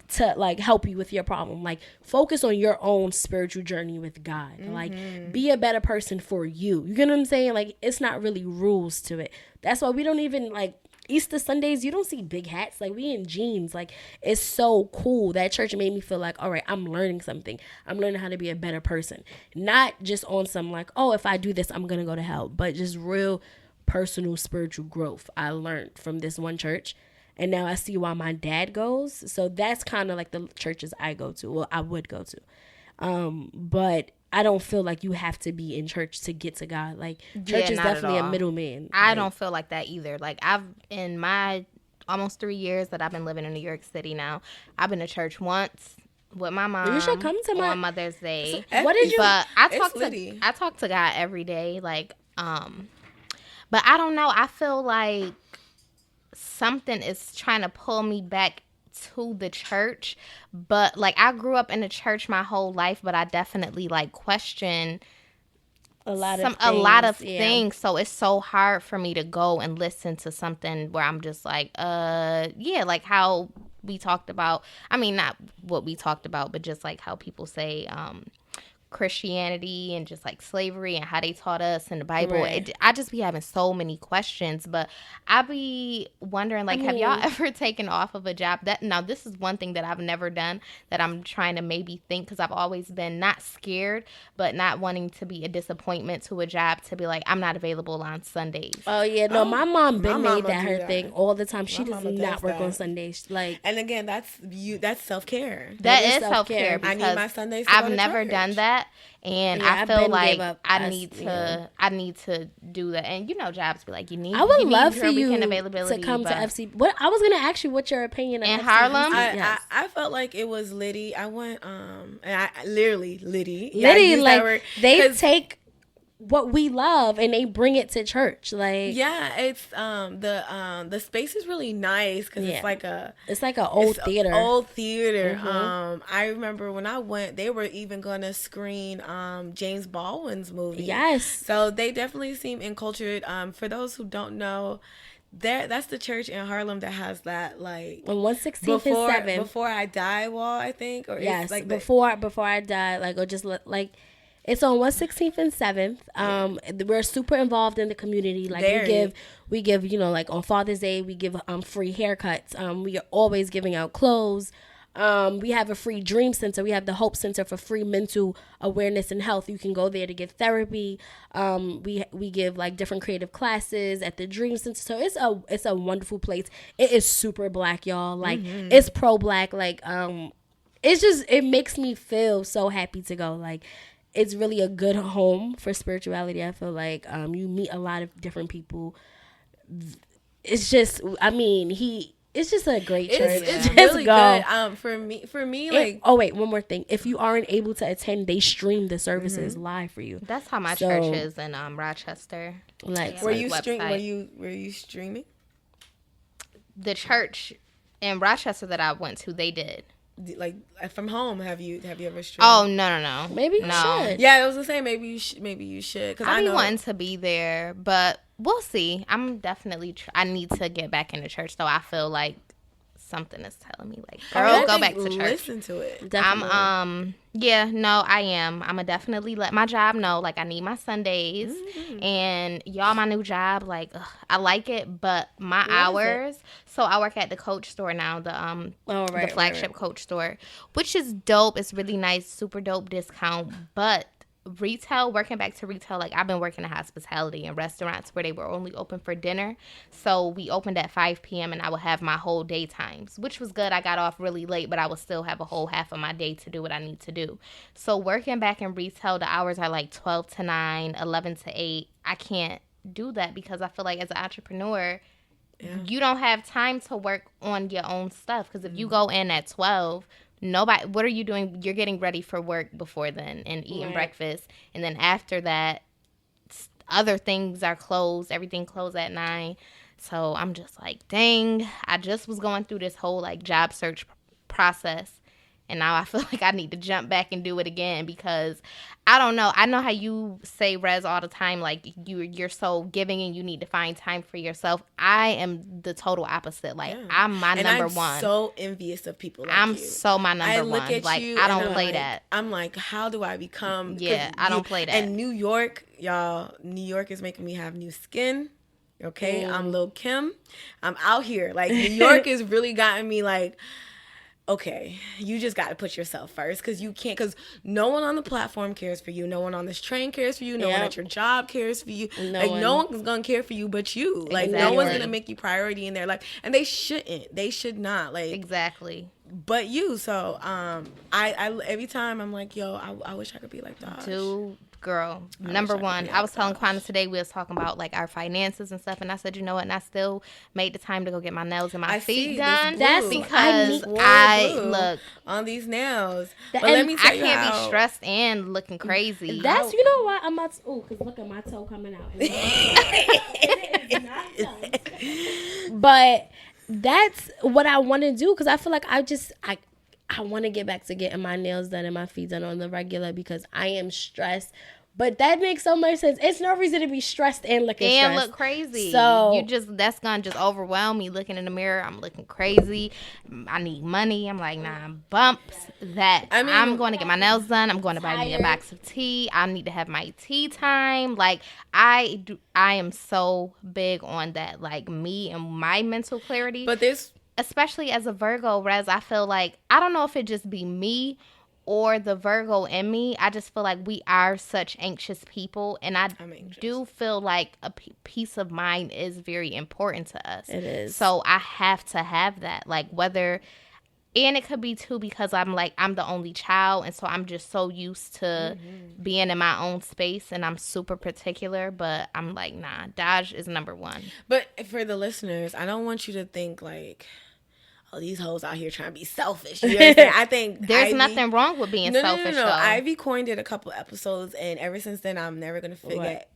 to like help you with your problem. Like focus on your own spiritual journey with God. Like be a better person for you. You get what I'm saying? Like it's not really rules to it. That's why we don't even like Easter Sundays, you don't see big hats. Like we in jeans. Like it's so cool. That church made me feel like, all right, I'm learning something. I'm learning how to be a better person. Not just on some like, oh, if I do this, I'm gonna go to hell. But just real personal spiritual growth I learned from this one church. And now I see why my dad goes. So that's kind of like the churches I go to. Well, I would go to. But I don't feel like you have to be in church to get to God. Like church is not at definitely a all. middleman. I Like, don't feel like that either. Like in my almost 3 years that I've been living in New York City now, I've been to church once with my mom. You should come to my- on Mother's Day. What did you? But It's litty. I talk to God every day. Like, but I don't know. I feel like something is trying to pull me back to the church. But like I grew up in the church my whole life, but I definitely like question a lot of things. So it's so hard for me to go and listen to something where I'm just like, yeah, like how we talked about. I mean, not what we talked about, but just like how people say Christianity and just like slavery and how they taught us in the Bible. Right. I just be having so many questions, but I be wondering like, have y'all ever taken off of a job that, now this is one thing that I've never done that I'm trying to maybe think, because I've always been not scared, but not wanting to be a disappointment to a job to be like, I'm not available on Sundays. Oh yeah, no, my mom been my made mama that do her that. thing all the time. She My does mama not does work on that. Sundays. Like And again, that's self-care. That is is self-care. self-care I because need my Sundays to go I've to never church. done that, and Yeah, I I feel been like gave up. I need to Yeah. I need to do that. And you know, jobs be like, you need I would you need love your for you weekend to availability, come to but FC. What I was gonna ask you, what your opinion of In FCBC? Harlem? Yes. I felt like it was litty. I went and I literally litty. I Liddy, use that like word, they 'cause, take what we love and they bring it to church. Like yeah, it's the space is really nice because Yeah. it's like a it's like an old it's a theater. Old theater. Mhm. I remember when I went, they were even gonna screen James Baldwin's movie. Yes. So they definitely seem enculturated. For those who don't know, that's the church in Harlem that has that like On 116th and 7th. before I die wall, I think. Or Yes, it's like before I died, like, or just like, it's on 116th and 7th. We're super involved in the community. Like Very. we give, you know, like on Father's Day, we give free haircuts. We are always giving out clothes. We have a free dream center. We have the Hope Center for free mental awareness and health. You can go there to get therapy. We give like different creative classes at the Dream Center. So it's a wonderful place. It is super black, y'all. Like it's pro black. Like it's just, it makes me feel so happy to go. Like it's really a good home for spirituality. I feel like you meet a lot of different people. it's just, I mean, it's just a great church. It's Just really go. good. For me, like, Oh wait, one more thing. If you aren't able to attend, they stream the services live for you. That's how my So- church is in Rochester. Like, were like you website. were you streaming? The church in Rochester that I went to, they did. Like from home, have you ever streamed? Oh no. maybe you No. should. yeah, I was gonna say maybe you should, because I I be know wanting to be there, but we'll see. I'm definitely. I need to get back into church, though. I feel like something is telling me, like, girl, I go think back to church. Listen to it. Definitely. I am. I'ma definitely let my job know, like, I need my Sundays. And y'all, my new job, like, I like it, but my hours. So I work at the Coach store now, the the flagship Coach store, which is dope. It's really nice, super dope discount, but working back to retail, like, I've been working in hospitality and restaurants where they were only open for dinner. So we opened at 5 p.m. and I would have my whole day times, which was good. I got off really late, but I would still have a whole half of my day to do what I need to do. So working back in retail, the hours are like 12 to 9, 11 to 8. I can't do that because I feel like as an entrepreneur, you don't have time to work on your own stuff. Because if you go in at 12, what are you doing? You're getting ready for work before then and eating breakfast. And then after that, other things are closed. Everything closed at 9. So I'm just like, dang, I just was going through this whole, like, job search process. And now I feel like I need to jump back and do it again because I don't know. I know how you say, Rez, all the time, like, you're so giving and you need to find time for yourself. I am the total opposite. Like, I'm my number one. I'm so envious of people like I'm you. so my number I one. look at Like, you I don't and play that. I'm like, how do I become? Yeah, I don't play that. And New York, y'all, New York is making me have new skin. Okay, I'm Lil Kim. I'm out here. Like, New York has really gotten me, like, okay, you just got to put yourself first because you can't, because no one on the platform cares for you. No one on this train cares for you. No one at your job cares for you. No one's going to care for you but you. Like, no one's going to make you priority in their life. And they shouldn't. They should not. Like, Exactly. But you. So, I every time I'm like, yo, I wish I could be like Dodge. Dude, girl, number one. I was telling Quanna today, we was talking about, like, our finances and stuff, and I said, you know what, and I still made the time to go get my nails and my feet done. That's because I look on these nails. But But let me tell I you can't how, be stressed and looking crazy. That's, you know what, I'm about to, because look at my toe coming out. It is not done. But that's what I want to do because I feel like I want to get back to getting my nails done and my feet done on the regular because I am stressed. But that makes so much sense. It's no reason to be stressed and looking stressed. And look crazy. So that's gonna just overwhelm me. Looking in the mirror, I'm looking crazy. I need money. I'm like, nah, bumps that. I mean, I'm going to get my nails done. I'm going to buy me a box of tea. I need to have my tea time. Like, I am so big on that. Like, me and my mental clarity. But this, especially as a Virgo, Rez, I feel like, I don't know if it just be me or the Virgo in me. I just feel like we are such anxious people, and I do feel like a peace of mind is very important to us. It is. So I have to have that, like, whether, and it could be too because I'm the only child, and so I'm just so used to being in my own space, and I'm super particular, but I'm like, nah, Dodge is number one. but for the listeners, I don't want you to think like, oh, these hoes out here trying to be selfish. You know what I'm saying? I think There's nothing wrong with being selfish, though. Ivy coined it a couple episodes, and ever since then, I'm never going to forget.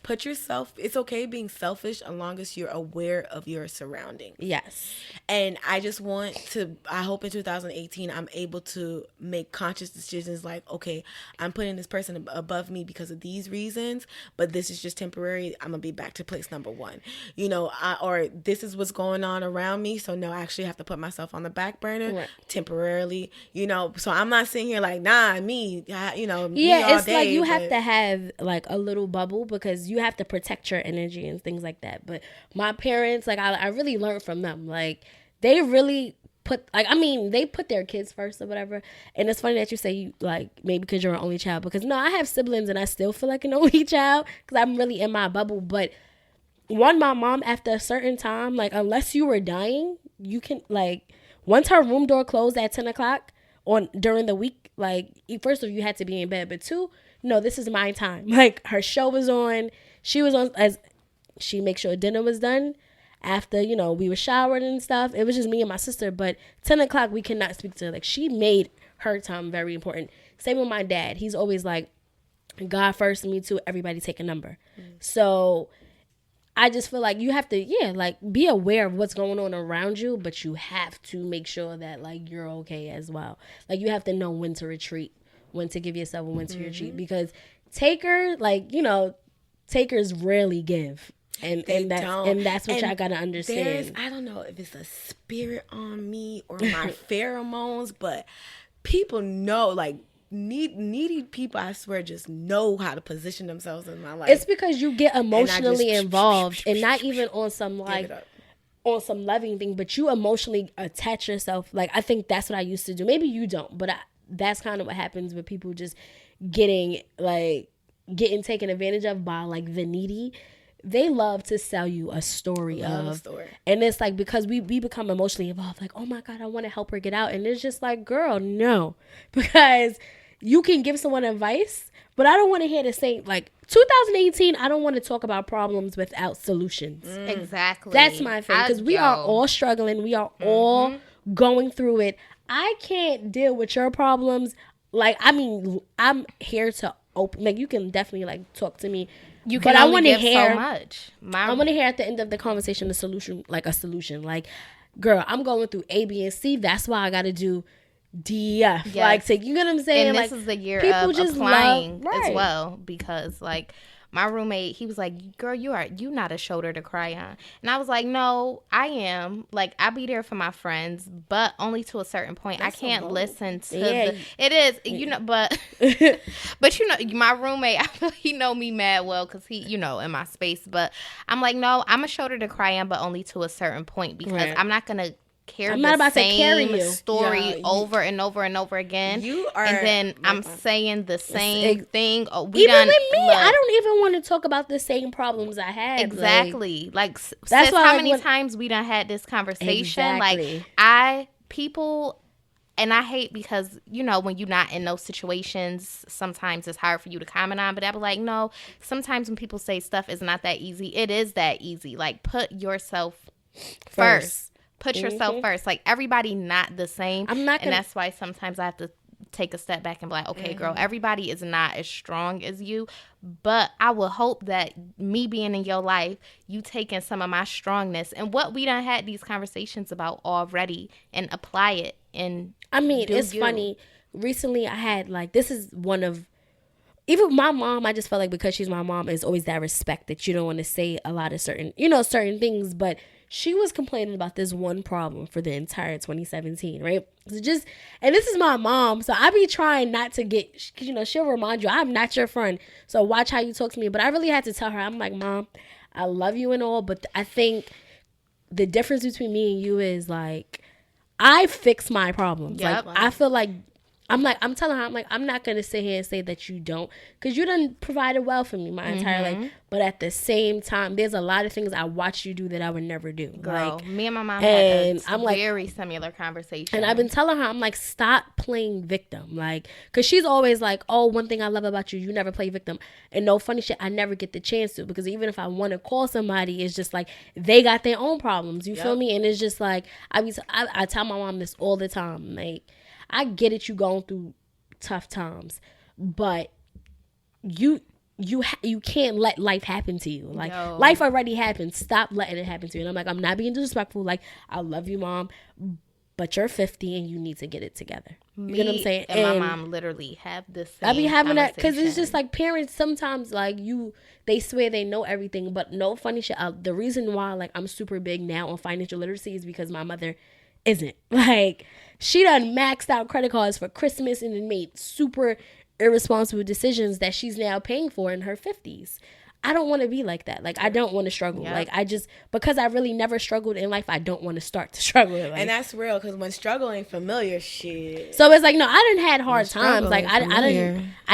Put yourself, it's okay being selfish as long as you're aware of your surroundings. yes. And I just want to, I hope in 2018, I'm able to make conscious decisions like, okay, I'm putting this person above me because of these reasons, but this is just temporary. I'm going to be back to place number one, you know, or this is what's going on around me. So no, I actually have to put myself on the back burner temporarily, you know, so I'm not sitting here like, nah, me, you know, me all it's day, like you have to have like a little bubble because you have to protect your energy and things like that. But my parents, like, I really learned from them. Like, they really put, like, I mean, they put their kids first or whatever. And it's funny that you say you, like, maybe because you're an only child. Because, no, I have siblings and I still feel like an only child because I'm really in my bubble. But my mom, after a certain time, like, unless you were dying, you can, like, once her room door closed at 10 o'clock during the week, like, first of all, you had to be in bed. But two, no, this is my time. Like, her show was on. She was on as she make sure dinner was done. after, you know, we were showered and stuff. It was just me and my sister. But 10 o'clock, we could not speak to her. Like, she made her time very important. Same with my dad. He's always like, God first, me too, everybody take a number. So I just feel like you have to, like, be aware of what's going on around you, but you have to make sure that, like, you're okay as well. Like, you have to know when to retreat, when to give yourself a when to retreat, because takers rarely give. And that's what y'all gotta understand. I don't know if it's a spirit on me or my pheromones, but people know, like, needy people, I swear, just know how to position themselves in my life. It's because you get emotionally involved, and not even on some like on some loving thing, but you emotionally attach yourself. Like, I think that's what I used to do. Maybe you don't, but that's kind of what happens with people just getting taken advantage of by, like, the needy. They love to sell you a story and it's like, because we become emotionally involved, like, oh my God, I want to help her get out, and it's just like, girl, no, because you can give someone advice, but I don't want to hear the same, like, 2018, I don't want to talk about problems without solutions. Exactly. That's my thing, because we are all struggling. We are all going through it. I can't deal with your problems. Like, I mean, I'm here to open, like, you can definitely, like, talk to me. You can only give so much. I want to hear at the end of the conversation a solution. Like, girl, I'm going through A, B, and C. That's why I got to do D, F. Yes. Like, so, you know what I'm saying? And like, this is the year of applying as well, because, like, my roommate, he was like, girl, you not a shoulder to cry on. And I was like, no, I am. Like, I be there for my friends, but only to a certain point. I can't listen to it is, you know, but but, you know, my roommate, I feel he know me mad well, because he, you know, in my space. But I'm like, no, I'm a shoulder to cry on, but only to a certain point, because I'm not going to carry the same story over and over and over again. And then I'm saying the same thing. Oh, even with me, I don't even want to talk about the same problems I had. Exactly. Like, that's how many times we done had this conversation. Exactly. Like, people, and I hate, because, you know, when you're not in those situations, sometimes it's hard for you to comment on, but I be like, no, sometimes when people say stuff is not that easy, it is that easy. Like, put yourself first. Put yourself first. Like, everybody not the same. And that's why sometimes I have to take a step back and be like, okay, girl, everybody is not as strong as you. But I will hope that me being in your life, you taking some of my strongness and what we done had these conversations about already, and apply it. And I mean, it's funny. Recently, I had, like, this is one of, even my mom, I just felt like, because she's my mom, is always that respect that you don't want to say a lot of certain things, but she was complaining about this one problem for the entire 2017, right? So and this is my mom, so I be trying not to get, you know, she'll remind you, I'm not your friend, so watch how you talk to me. But I really had to tell her, I'm like, Mom, I love you and all, but I think the difference between me and you is, like, I fix my problems. Yep. Like, I feel like, I'm telling her, I'm like, I'm not going to sit here and say that you don't, because you done provided well for me my entire life. But at the same time, there's a lot of things I watch you do that I would never do. Girl, like, me and my mom had a very similar conversation. And I've been telling her, I'm like, stop playing victim. Like, because she's always like, oh, one thing I love about you, you never play victim. And no funny shit, I never get the chance to, because even if I want to call somebody, it's just like, they got their own problems. You feel me? And it's just like, I tell my mom this all the time. Like, I get it, you going through tough times, but you can't let life happen to you. Like, life already happened. Stop letting it happen to you. And I'm like, I'm not being disrespectful. Like, I love you, Mom, but you're 50 and you need to get it together. You know what I'm saying? And my mom literally have this same I be having that, because it's just like, parents sometimes, like, they swear they know everything, but no funny shit. The reason why, like, I'm super big now on financial literacy is because my mother isn't. Like, she done maxed out credit cards for Christmas and then made super irresponsible decisions that she's now paying for in her 50s. I don't want to be like that. Like, I don't want to struggle. Like, because I really never struggled in life, I don't want to start to struggle. Like, and that's real, because when struggling familiar shit. So it's like, no, I done had hard times. Like, I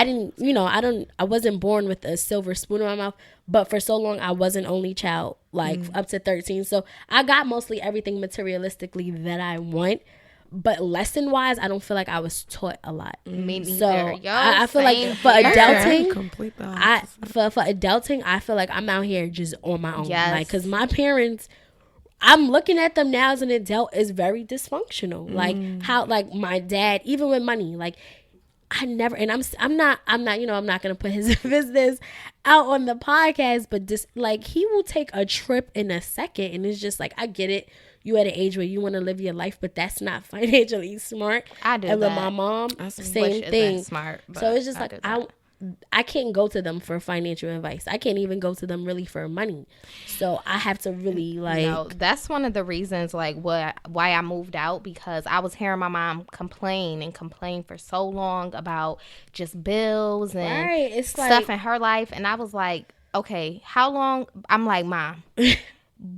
didn't, you know, I wasn't born with a silver spoon in my mouth, but for so long I was an only child, like up to 13. So I got mostly everything materialistically that I want. But lesson wise, I don't feel like I was taught a lot. Me neither. So I feel like for adulting, for adulting, I feel like I'm out here just on my own. Like, because my parents I'm looking at them now as an adult is very dysfunctional. Like how, like my dad, even with money, like I never, and I'm not, you know, I'm not gonna put his business out on the podcast, but just like he will take a trip in a second, and it's just like, I get it. You at an age where you want to live your life, but that's not financially smart. I do and that. with my mom, Which same isn't thing. smart, but So it's just I like do that. I can't go to them for financial advice. I can't even go to them really for money. So I have to really like. No, that's one of the reasons, like, why I moved out, because I was hearing my mom complain for so long about just bills and Right, it's stuff like- in her life, and I was like, okay, how long? I'm like, Mom,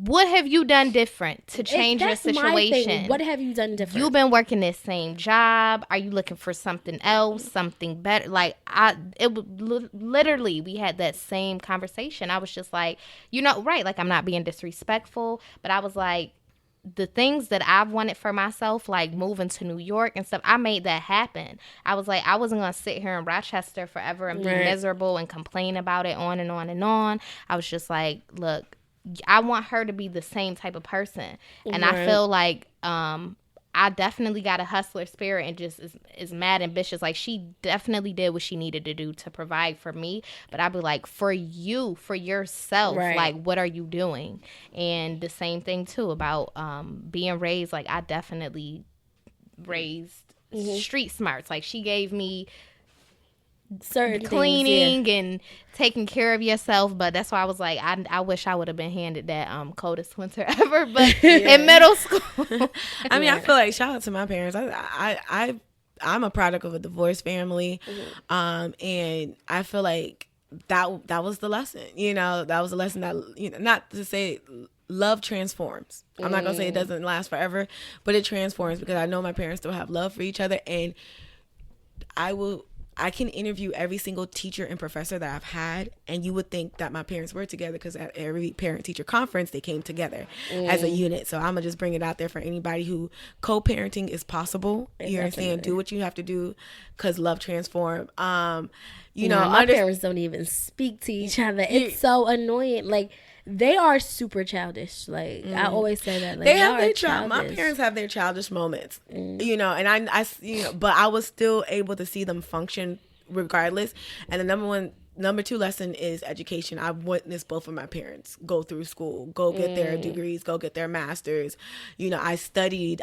what have you done different to change your That's my thing. situation? What have you done different? You've been working this same job. Are you looking for something else, something better? Like, it was literally, we had that same conversation. I was just like, you know, right, like, I'm not being disrespectful, but I was like, the things that I've wanted for myself, like moving to New York and stuff, I made that happen. I was like, I wasn't going to sit here in Rochester forever and be Right. miserable and complain about it on and on and on. I was just like, look, I want her to be the same type of person. And I Right. feel like I definitely got a hustler spirit and just is mad ambitious. Like, she definitely did what she needed to do to provide for me. But I'd be like, for you, for yourself, Right. like, what are you doing? And the same thing, too, about being raised. Like, I definitely raised street smarts. Like, she gave me certain cleaning and taking care of yourself, but that's why I was like, I wish I would have been handed that coldest winter ever, but in middle school. I mean, I feel like, shout out to my parents. I'm a product of a divorced family, and I feel like that was the lesson. You know, that was the lesson that, you know, not to say love transforms. I'm not gonna say it doesn't last forever, but it transforms, because I know my parents still have love for each other, and I can interview every single teacher and professor that I've had, and you would think that my parents were together, because at every parent-teacher conference, they came together as a unit. So I'm going to just bring it out there for anybody who co-parenting is possible. You understand? Do what you have to do, because love transform. You know, my parents don't even speak to each other. It's so annoying. Like, they are super childish. Like, I always say that. Like, they have y'all their are my childish. parents have their childish moments, you know, and I you know, but I was still able to see them function regardless. And the number two lesson is education. I've witnessed both of my parents go through school, go get their degrees, go get their masters. You know, I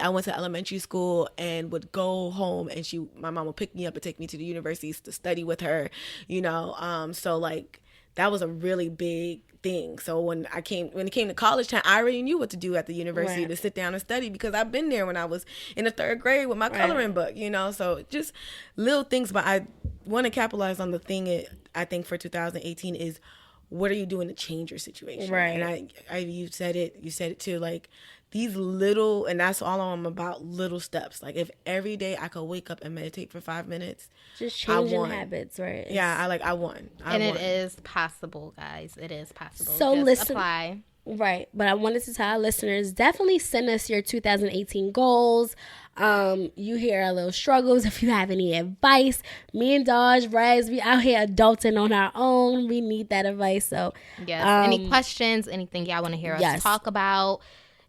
went to elementary school and would go home, and my mom would pick me up and take me to the universities to study with her, you know. So like, that was a really big thing. So when it came to college time, I already knew what to do at the university to sit down and study, because I've been there when I was in the third grade with my coloring book, you know. So just little things. But I want to capitalize on the thing I think for 2018 is, what are you doing to change your situation? Right. And you said it too, like, these little, and that's all I'm about, little steps. Like, if every day I could wake up and meditate for 5 minutes, Just I changing won. habits, right? Yeah, I won. And it is possible, guys. It is possible. So Just listen- apply. Right. But I wanted to tell our listeners, definitely send us your 2018 goals. You hear our little struggles. If you have any advice, me and Dodge, Raz, we out here adulting on our own. We need that advice. So Yes. Any questions, anything y'all want to hear us talk about,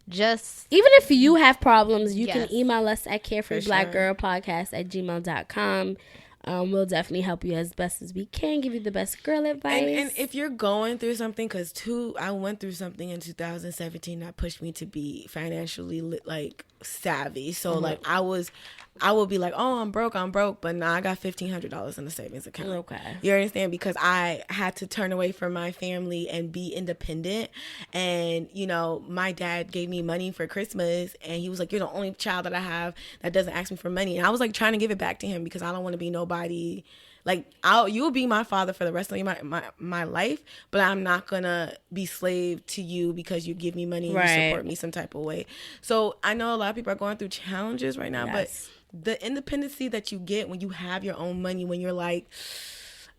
just even if you have problems, you can Yes. email us at carefreeblackgirlpodcast@gmail.com. We'll definitely help you as best as we can, give you the best girl advice. And if you're going through something, because I went through something in 2017 that pushed me to be financially like savvy. So like, I will be like, oh, I'm broke, but now I got $1,500 in the savings account. Okay. You understand? Because I had to turn away from my family and be independent. And, you know, my dad gave me money for Christmas, and he was like, you're the only child that I have that doesn't ask me for money. And I was like trying to give it back to him, because I don't want to be nobody. Like, you'll be my father for the rest of my life, but I'm not gonna be slave to you because you give me money and you support me some type of way. So I know a lot of people are going through challenges right now, but the independency that you get when you have your own money, when you're like,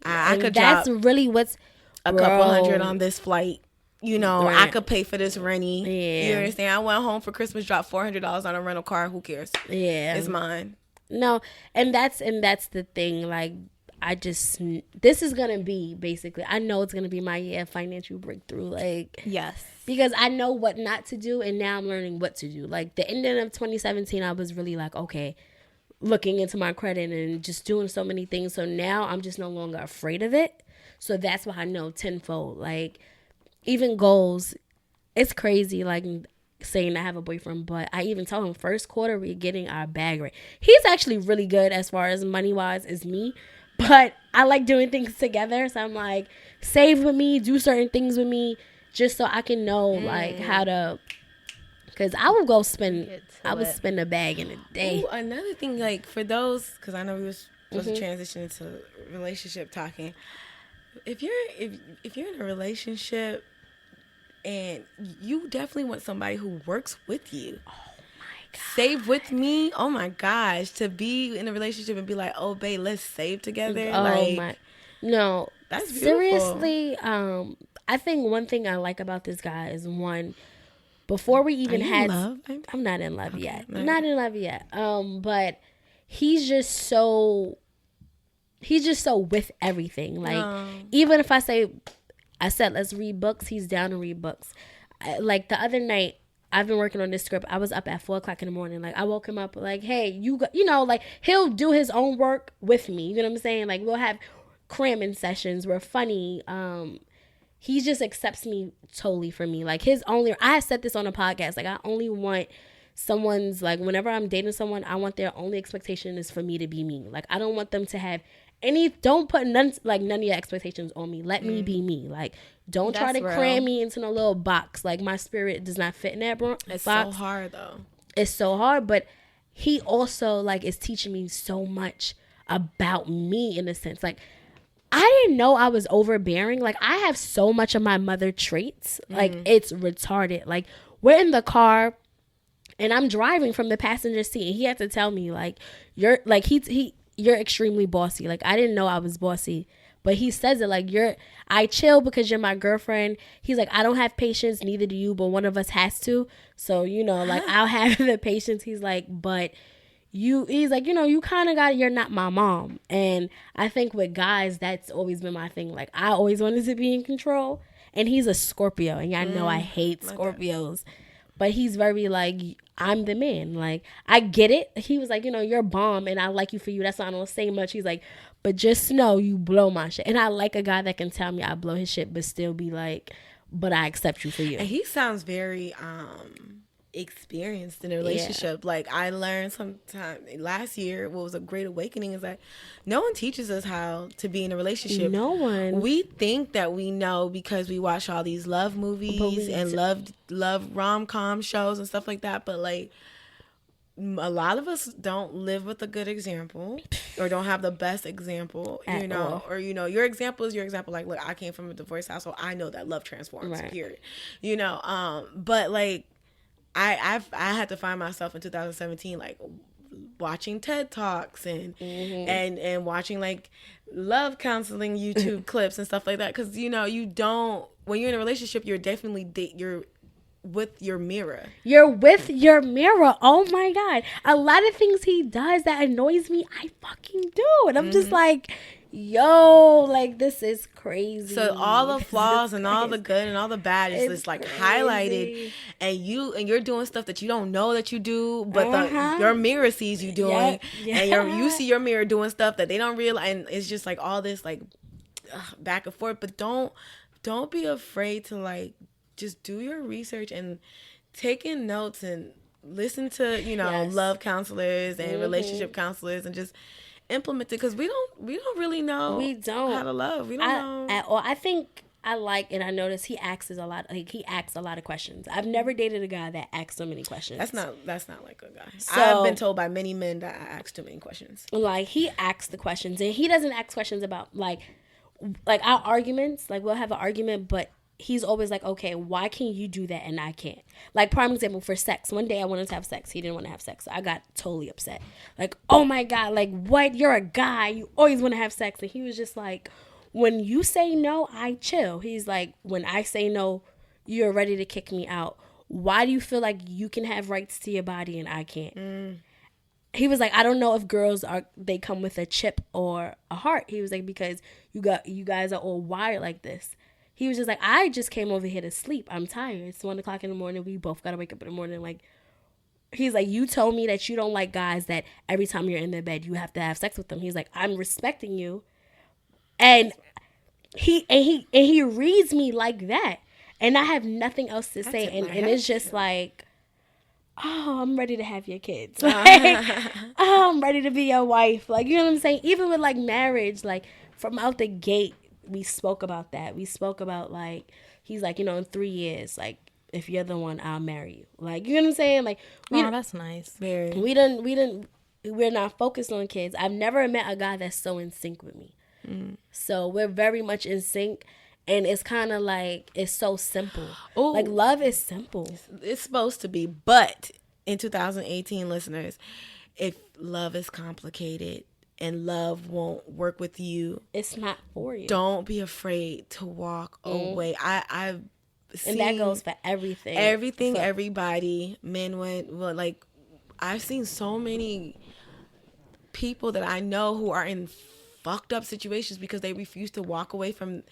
I could drop really what's a couple $100 on this flight. You know, Right. I could pay for this renty. Yeah. You understand? I went home for Christmas, dropped $400 on a rental car. Who cares? Yeah. It's mine. No, and that's the thing. Like, this is gonna be basically, I know it's gonna be my year of financial breakthrough, like, Yes. because I know what not to do, and now I'm learning what to do. Like, the ending of 2017, I was really like, okay, looking into my credit and just doing so many things. So now I'm just no longer afraid of it. So that's why I know tenfold. Like, even goals, it's crazy, like, saying I have a boyfriend, but I even told him first quarter we're getting our bag right. He's actually really good as far as money wise as me, but I like doing things together. So I'm like, save with me, do certain things with me, just so I can know like how to, because I will go spend, I would spend a bag in a day. Ooh, another thing, like for those, because I know we was supposed to transition into relationship talking. If you're in a relationship and you definitely want somebody who works with you. Oh my God. Save with me. Oh my gosh. To be in a relationship and be like, oh babe, let's save together. Oh like, my, no. That's beautiful. Seriously, I think one thing I like about this guy is, one, before we even had, I'm not in love yet. No. Not in love yet. But he's just so with everything. Like, even if I said let's read books, he's down to read books. Like the other night, I've been working on this script. I was up at 4:00 in the morning. Like, I woke him up like, hey, you know, like, he'll do his own work with me. You know what I'm saying? Like, we'll have cramming sessions. We're funny. He just accepts me totally for me. Like, I said this on a podcast. Like, I only want someone's, like, whenever I'm dating someone, I want their only expectation is for me to be me. Like, I don't want them to have don't put none of your expectations on me. Let me be me. Like, don't try to cram me into a little box. Like, my spirit does not fit in that box. It's so hard though. It's so hard, but he also, like, is teaching me so much about me, in a sense. Like, I didn't know I was overbearing. Like, I have so much of my mother traits. Like, it's retarded. Like, we're in the car and I'm driving from the passenger seat, and he had to tell me, like, you're extremely bossy. Like, I didn't know I was bossy, but he says it like, I chill because you're my girlfriend. He's like, I don't have patience, neither do you, but one of us has to. So, you know, like, I'll have the patience. He's like, but he's like, you know, you kind of you're not my mom. And I think with guys, that's always been my thing. Like, I always wanted to be in control. And he's a Scorpio, and y'all know I hate Scorpios. But he's very like, I'm the man. Like, I get it. He was like, you know, you're a bomb and I like you for you. That's why I don't say much. He's like, but just know you blow my shit. And I like a guy that can tell me I blow his shit, but still be like, but I accept you for you. And he sounds very experienced in a relationship. Like, I learned sometime last year, what was a great awakening is that no one teaches us how to be in a relationship. No one. We think that we know because we watch all these love movies and love rom-com shows and stuff like that, but like, a lot of us don't live with a good example or don't have the best example, you know, or, you know, your example is your example. Like, look, I came from a divorce household. I know that love transforms, period. You know, but like, I had to find myself in 2017, like, watching TED Talks and watching like love counseling YouTube clips and stuff like that. Cause you know, when you're in a relationship, you're definitely you're with your mirror. You're with your mirror. Oh my God. A lot of things he does that annoys me, I fucking do. And I'm just like, yo, like, this is crazy. So all the flaws and all the good and all the bad is just like highlighted, and you're doing stuff that you don't know that you do, but your mirror sees you doing, and you see your mirror doing stuff that they don't realize, and it's just like all this like back and forth. But don't be afraid to like just do your research and take in notes and listen to, you know, love counselors and relationship counselors, and just implement it, because we don't really know how to love. We don't know at all. I think I like, and I notice he asks a lot. Like, he asks a lot of questions. I've never dated a guy that asks so many questions. That's not like a guy. So, I've been told by many men that I ask too many questions. Like, he asks the questions, and he doesn't ask questions about like our arguments. Like, we'll have an argument, but he's always like, okay, why can you do that and I can't? Like, prime example, for sex. One day I wanted to have sex. He didn't want to have sex. So I got totally upset. Like, oh my God, like, what? You're a guy. You always want to have sex. And he was just like, when you say no, I chill. He's like, when I say no, you're ready to kick me out. Why do you feel like you can have rights to your body and I can't? he was like, I don't know if girls they come with a chip or a heart. He was like, because you guys are all wired like this. He was just like, I just came over here to sleep. I'm tired. It's 1:00 in the morning. We both gotta wake up in the morning. Like, he's like, you told me that you don't like guys that every time you're in their bed you have to have sex with them. He's like, I'm respecting you, and he reads me like that, and I have nothing else to say, and it's just like, oh, I'm ready to have your kids. Like, oh, I'm ready to be your wife. Like, you know what I'm saying? Even with like marriage, like from out the gate, we spoke about that. We spoke about like, he's like, in 3 years, like, if you're the one, I'll marry you. Like, you know what I'm saying? Like, that's nice. Very. We're not focused on kids. I've never met a guy that's so in sync with me. So we're very much in sync, and it's kind of like, it's so simple. Ooh. Like, love is simple. It's supposed to be, but in 2018, listeners, if love is complicated and love won't work with you, it's not for you. Don't be afraid to walk away. I've seen, and that goes for everything. Everybody, men, like, I've seen so many people that I know who are in fucked up situations because they refuse to walk away from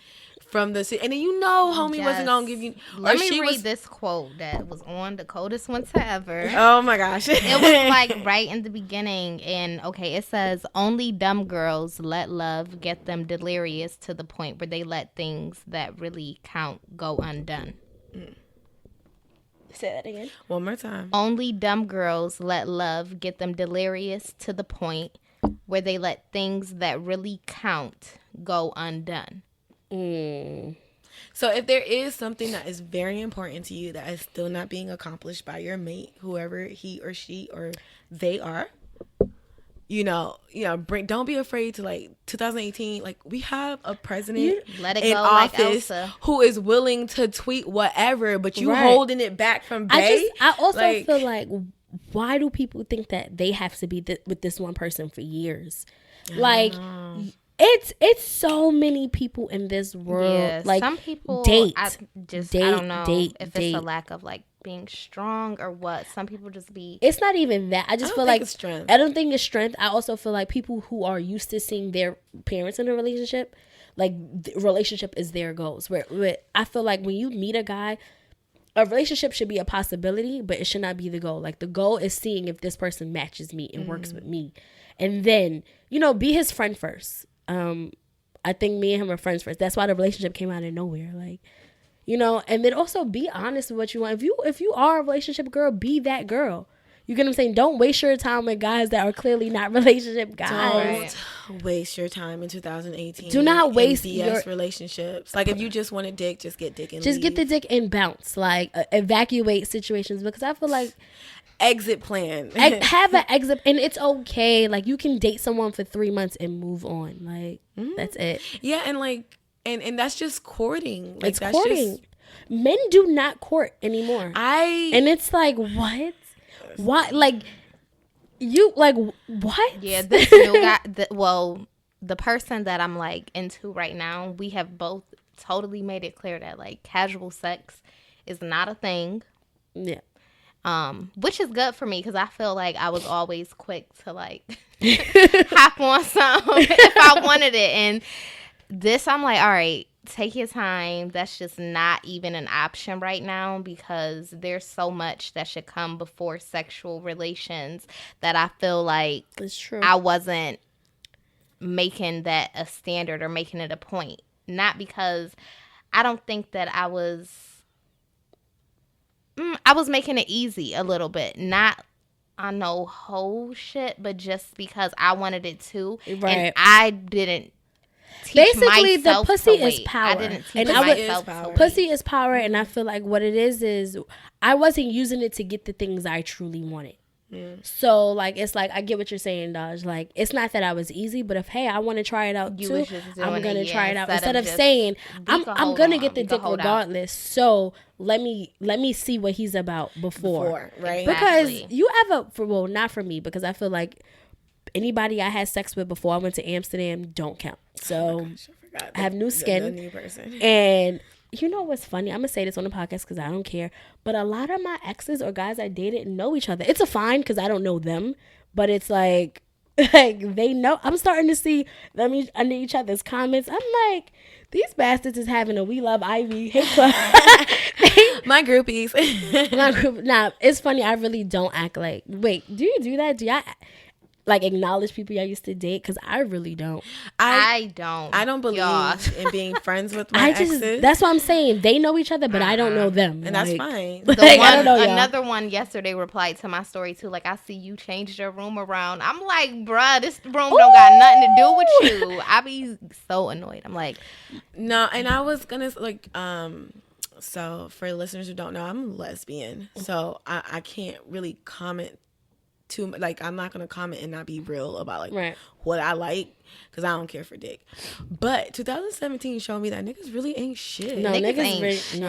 the city. And then homie wasn't gonna give you. Let me read this quote that was on the coldest winter ever. Oh my gosh. It was like right in the beginning, and it says, only dumb girls let love get them delirious to the point where they let things that really count go undone. Say that again. One more time. Only dumb girls let love get them delirious to the point where they let things that really count go undone. So if there is something that is very important to you that is still not being accomplished by your mate, whoever he or she or they are, don't be afraid to, like, 2018, like, we have a president in office who is willing to tweet whatever, but you holding it back from Bay. I also feel like, why do people think that they have to be with this one person for years? Like, it's so many people in this world. Yeah, like, some people I don't know if it's a lack of, like, being strong or what. Some people just be. It's not even that. I just feel like it's strength. I don't think it's strength. I also feel like people who are used to seeing their parents in a relationship, like, the relationship is their goals. Where I feel like when you meet a guy, a relationship should be a possibility, but it should not be the goal. Like, the goal is seeing if this person matches me and works with me, and then be his friend first. I think me and him are friends first. That's why the relationship came out of nowhere. Like, and then also be honest with what you want. If you are a relationship girl, be that girl. You get what I'm saying? Don't waste your time with guys that are clearly not relationship guys. Don't waste your time in 2018. Do not waste your relationships. Like, if you just want a dick, just get dick and just leave. Get the dick and bounce. Like, evacuate situations, because I feel like exit plan. Have an exit, and it's okay. Like, you can date someone for 3 months and move on. Like, that's it. Yeah, and like, and that's just courting. Like, it's courting. Men do not court anymore. And it's like, what? Why? Like, you, like, what? Yeah, this new guy. The person that I'm, like, into right now, we have both totally made it clear that, like, casual sex is not a thing. Yeah. Which is good for me, because I feel like I was always quick to, like, hop on something if I wanted it. And this, I'm like, all right, take your time. That's just not even an option right now, because there's so much that should come before sexual relations that I feel like it's true. I wasn't making that a standard or making it a point. Not because I don't think that I was making it easy a little bit. Not on no whole shit, but just because I wanted it too. Right. And I didn't teach basically myself the pussy to is wait. power. I didn't teach and myself to wait. Pussy is power, and I feel like what it is I wasn't using it to get the things I truly wanted. So, like, it's like, I get what you're saying, Dodge. Like, it's not that I was easy, but if, hey, I want to try it out too, I'm going to try it out. Instead of saying, I'm going to get the dick regardless. So, let me see what he's about before. Right? Because you ever, not for me, because I feel like anybody I had sex with before I went to Amsterdam don't count. So, I have new skin. The new person. And you know what's funny? I'm going to say this on the podcast because I don't care. But a lot of my exes or guys I dated know each other. It's a fine because I don't know them. but it's like like they know. I'm starting to see them under each other's comments. I'm like, these bastards is having a We Love Ivy hate club. My groupies. My group. Nah, it's funny. I really don't act like. Wait, do you do that? Do y'all like acknowledge people I used to date? Because I really don't. I don't. I don't believe Y'all. in being friends with my exes. That's what I'm saying. They know each other, but I don't know them, and that's fine. The Like, one, I don't know, y'all. another one yesterday replied to my story too. Like, I see you changed your room around. I'm like, bruh, this room don't got nothing to do with you. I be so annoyed. I'm like, No, and I was gonna like so for listeners who don't know, I'm a lesbian, so I can't really comment too, like, I'm not gonna comment and not be real about like Right. what I like, because I don't care for dick. But 2017 showed me that niggas really ain't shit. No, Niggas niggas ain't really, shit. no.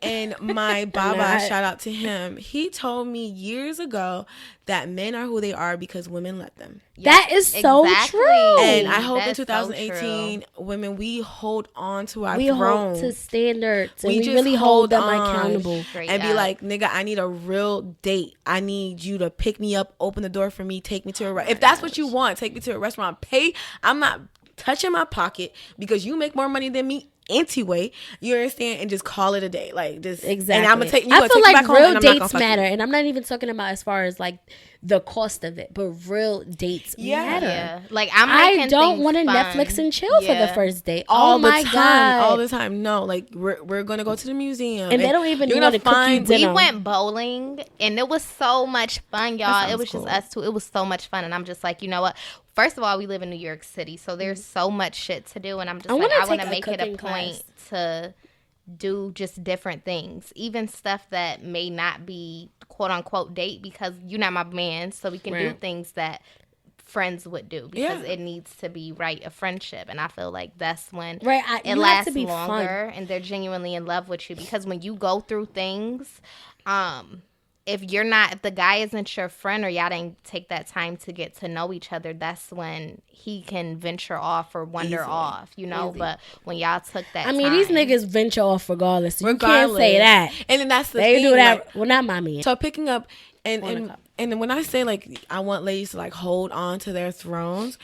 And my baba, Not. shout out to him, he told me years ago that men are who they are because women let them. That is so true. And I hope in That's so 2018, women, we hold on to our We throne. hold to standards and We we just really hold them hold on. accountable. Straight and be up. like, nigga, I need a real date. I need you to pick me up, open the door for me, take me to a restaurant. If that's what you want, take me to a restaurant. Pay. I'm not touching my pocket because you make more money than me anyway. You understand? And just call it a day. Like, just Exactly. And I'm gonna take. I feel like real dates matter. matter, and I'm not even talking about as far as like the cost of it, but real dates matter. Yeah, like I'm. I making don't things want to fun. Netflix and chill for the Yeah. first date. All Oh the my time, god! all the time. No, like we're gonna go to the museum, And they don't even you're want gonna to cook you find. dinner. We went bowling and it was so much fun, y'all. sounds It was cool. just us two. It was so much fun, and I'm just like, you know what? First of all, we live in New York City, so there's so much shit to do, and I'm just I like, wanna I take want to a make it a cooking point class. to do just different things, even stuff that may not be quote unquote date, because you're not my man, so we can do Right. things that friends would do because Yeah. it needs to be a friendship, and I feel like that's when Right, it you have lasts to be longer fun. and they're genuinely in love with you, because when you go through things, if the guy isn't your friend or y'all didn't take that time to get to know each other, that's when he can venture off or wander Easily. off, you know. But when y'all took that I mean, these time- niggas venture off regardless. You can't say that. And then that's the They thing. do that. like, Well, not my man. So picking up On a and cup. and when I say like I want ladies to like hold on to their thrones,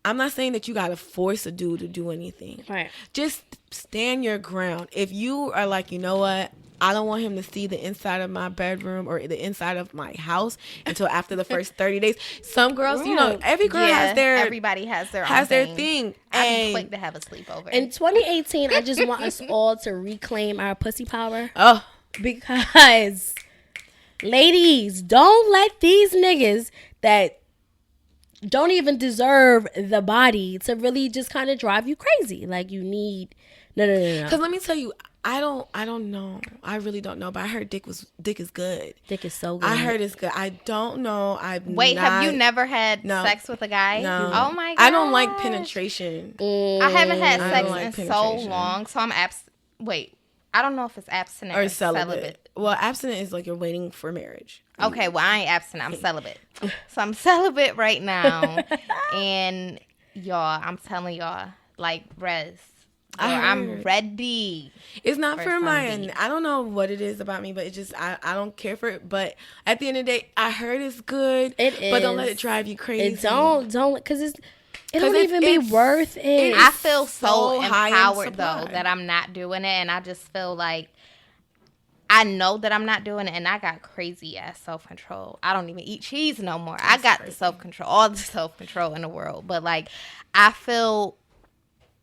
I'm not saying that you gotta force a dude to do anything. Right. Just stand your ground. If you are like, you know what, I don't want him to see the inside of my bedroom or the inside of my house until after the first 30 days. Some girls, you know, Right. every girl has their everybody has their own thing. I'm And quick to have a sleepover. In 2018, I just want us all to reclaim our pussy power. oh, Because, ladies, don't let these niggas that don't even deserve the body to really just kind of drive you crazy. Like, you need no. because let me tell you, I don't know. I really don't know. But I heard dick is good. Dick is so good. I heard it's good. I don't know. Wait, have you never had No. sex with a guy? No. Oh my god. I don't like penetration. I haven't had I sex don't like in so penetration. long, so I'm Wait, I don't know if it's abstinent Or celibate. Well, abstinent is like you're waiting for marriage. Okay, well, I ain't abstinent. I'm celibate. So I'm celibate right now. And y'all, I'm telling y'all, like, Rez, girl, I'm heard. ready. It's not for some my. beat. I don't know what it is about me, but it's just I don't care for it. But at the end of the day, I heard it's good. It but don't let is. it drive you crazy. It don't, because it 'Cause don't even be it's- worth it. I feel so so high in empowered, though, supply. that I'm not doing it. And I just feel like I know that I'm not doing it. And I got crazy ass self-control. I don't even eat cheese no more. I got the self-control, all the self-control in the world. But, like, I feel...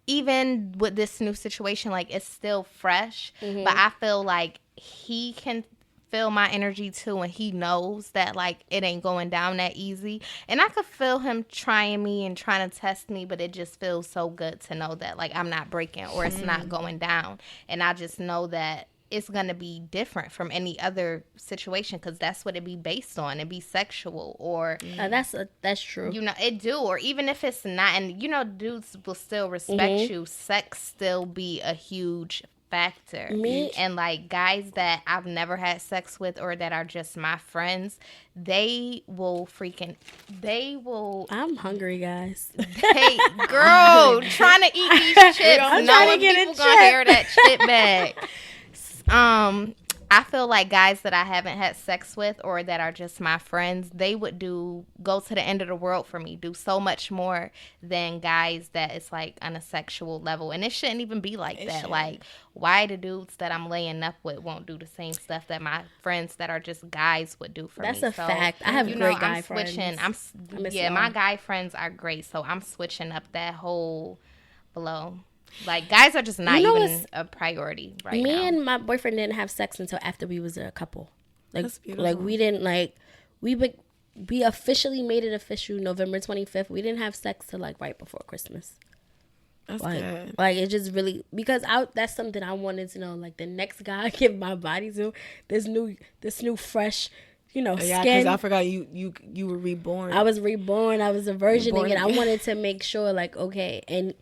Even with this new situation, like, it's still fresh, but I feel like he can feel my energy too, and he knows that, like, it ain't going down that easy. And I could feel him trying me and trying to test me, but it just feels so good to know that, like, I'm not breaking or it's not going down. And I just know that it's going to be different from any other situation, because that's what it be based on. It be sexual or... That's true. You know, it do. Or even if it's not, and, you know, dudes will still respect you, sex still be a huge factor. And, like, guys that I've never had sex with or that are just my friends, they will... I'm hungry, guys. Hey, girl, trying to eat these chips. I'm No trying to one get a people gonna chip. hear that chip bag. I feel like guys that I haven't had sex with or that are just my friends, they would go to the end of the world for me, do so much more than guys that it's like on a sexual level. And it shouldn't even be like that. Like, why the dudes that I'm laying up with won't do the same stuff that my friends that are just guys would do for me? That's a fact. I have great guy friends. My guy friends are great, so I'm switching up that whole flow. Like, guys are just not even a priority right now. Me and my boyfriend didn't have sex until after we was a couple. Like, That's beautiful. like we didn't like we officially made it official November 25th. We didn't have sex till like right before Christmas. That's like, good. Like, it just really, because that's something I wanted to know. Like, the next guy I give my body to, this new fresh, skin. Yeah, because I forgot you were reborn. I was reborn. I was a virgin again. I wanted to make sure, like, okay, and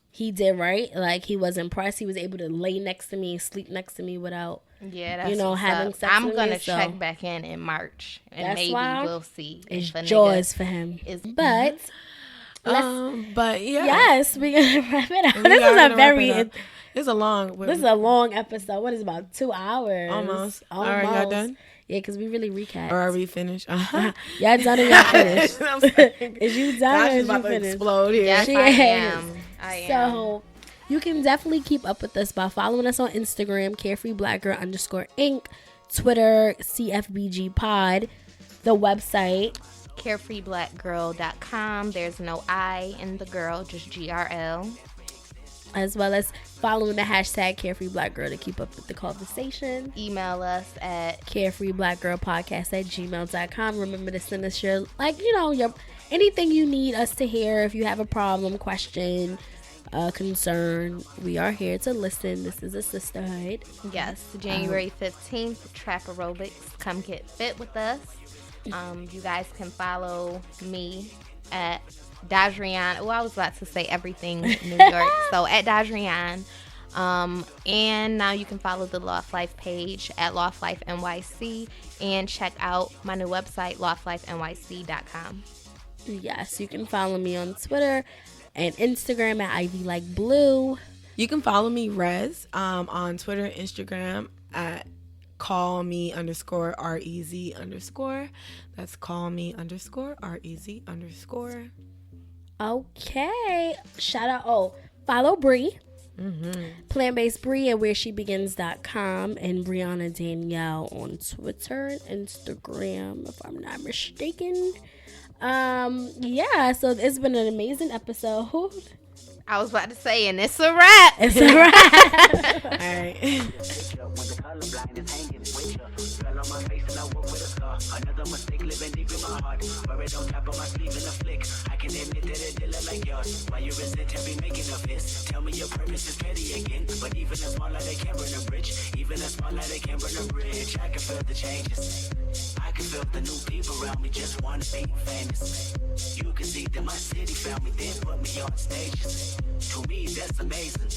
he did right. Like, he was impressed. He was able to lay next to me and sleep next to me without, that's having sex I'm with going me. to check back in March, and maybe we'll see. It's joys for him. But, but yeah. Yes, we're going to wrap it up. This is it's a long. This is a long episode. What is it, about 2 hours? Almost. All right, y'all done? Yeah, because we really recapped. Or are we finished? Y'all done or y'all finished? Is you done or is you finished? Explode here. Yes, I am. So you can definitely keep up with us by following us on Instagram, carefreeblackgirl_Inc., Twitter, CFBG Pod, the website, carefreeblackgirl.com. There's no I in the girl, just GRL. As well as following the hashtag #CarefreeBlackGirl to keep up with the conversation. Email us at carefreeblackgirlpodcast@gmail.com. Remember to send us your anything you need us to hear. If you have a problem, question, concern, we are here to listen. This is a sisterhood. Yes, January 15th, Trap Aerobics. Come get fit with us. You guys can follow me at Dajrian. Oh, I was about to say everything New York. So at Dajrian. And now you can follow the Loft Life page at Loft Life NYC and check out my new website, loftlifenyc.com. Yes, you can follow me on Twitter and Instagram at Ivy Like Blue. You can follow me, Rez, on Twitter and Instagram at callme_REZ_. That's callme_REZ_. Okay. Shout out. Follow Bree. Plant-based Bree at whereshebegins.com and Breanna Danielle on Twitter and Instagram, if I'm not mistaken. So it's been an amazing episode. I was about to say, and it's a wrap. It's a wrap. All right. Another mistake living deep in my heart. Wear it on top of my sleeve in a flick. I can admit that it did look like yours. Why you resent and be making a fist? Tell me your purpose is petty again. But even a small light, they can't burn a bridge. Even a small light, they can't burn a bridge. I can feel the changes. I can feel the new people around me just wanna be famous. You can see that my city found me, then put me on stages. To me, that's amazing.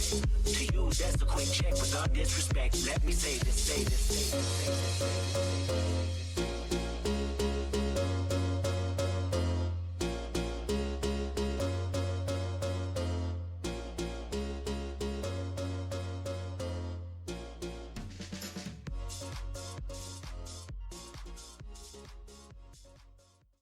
To you, that's a quick check. With all disrespect, let me say this.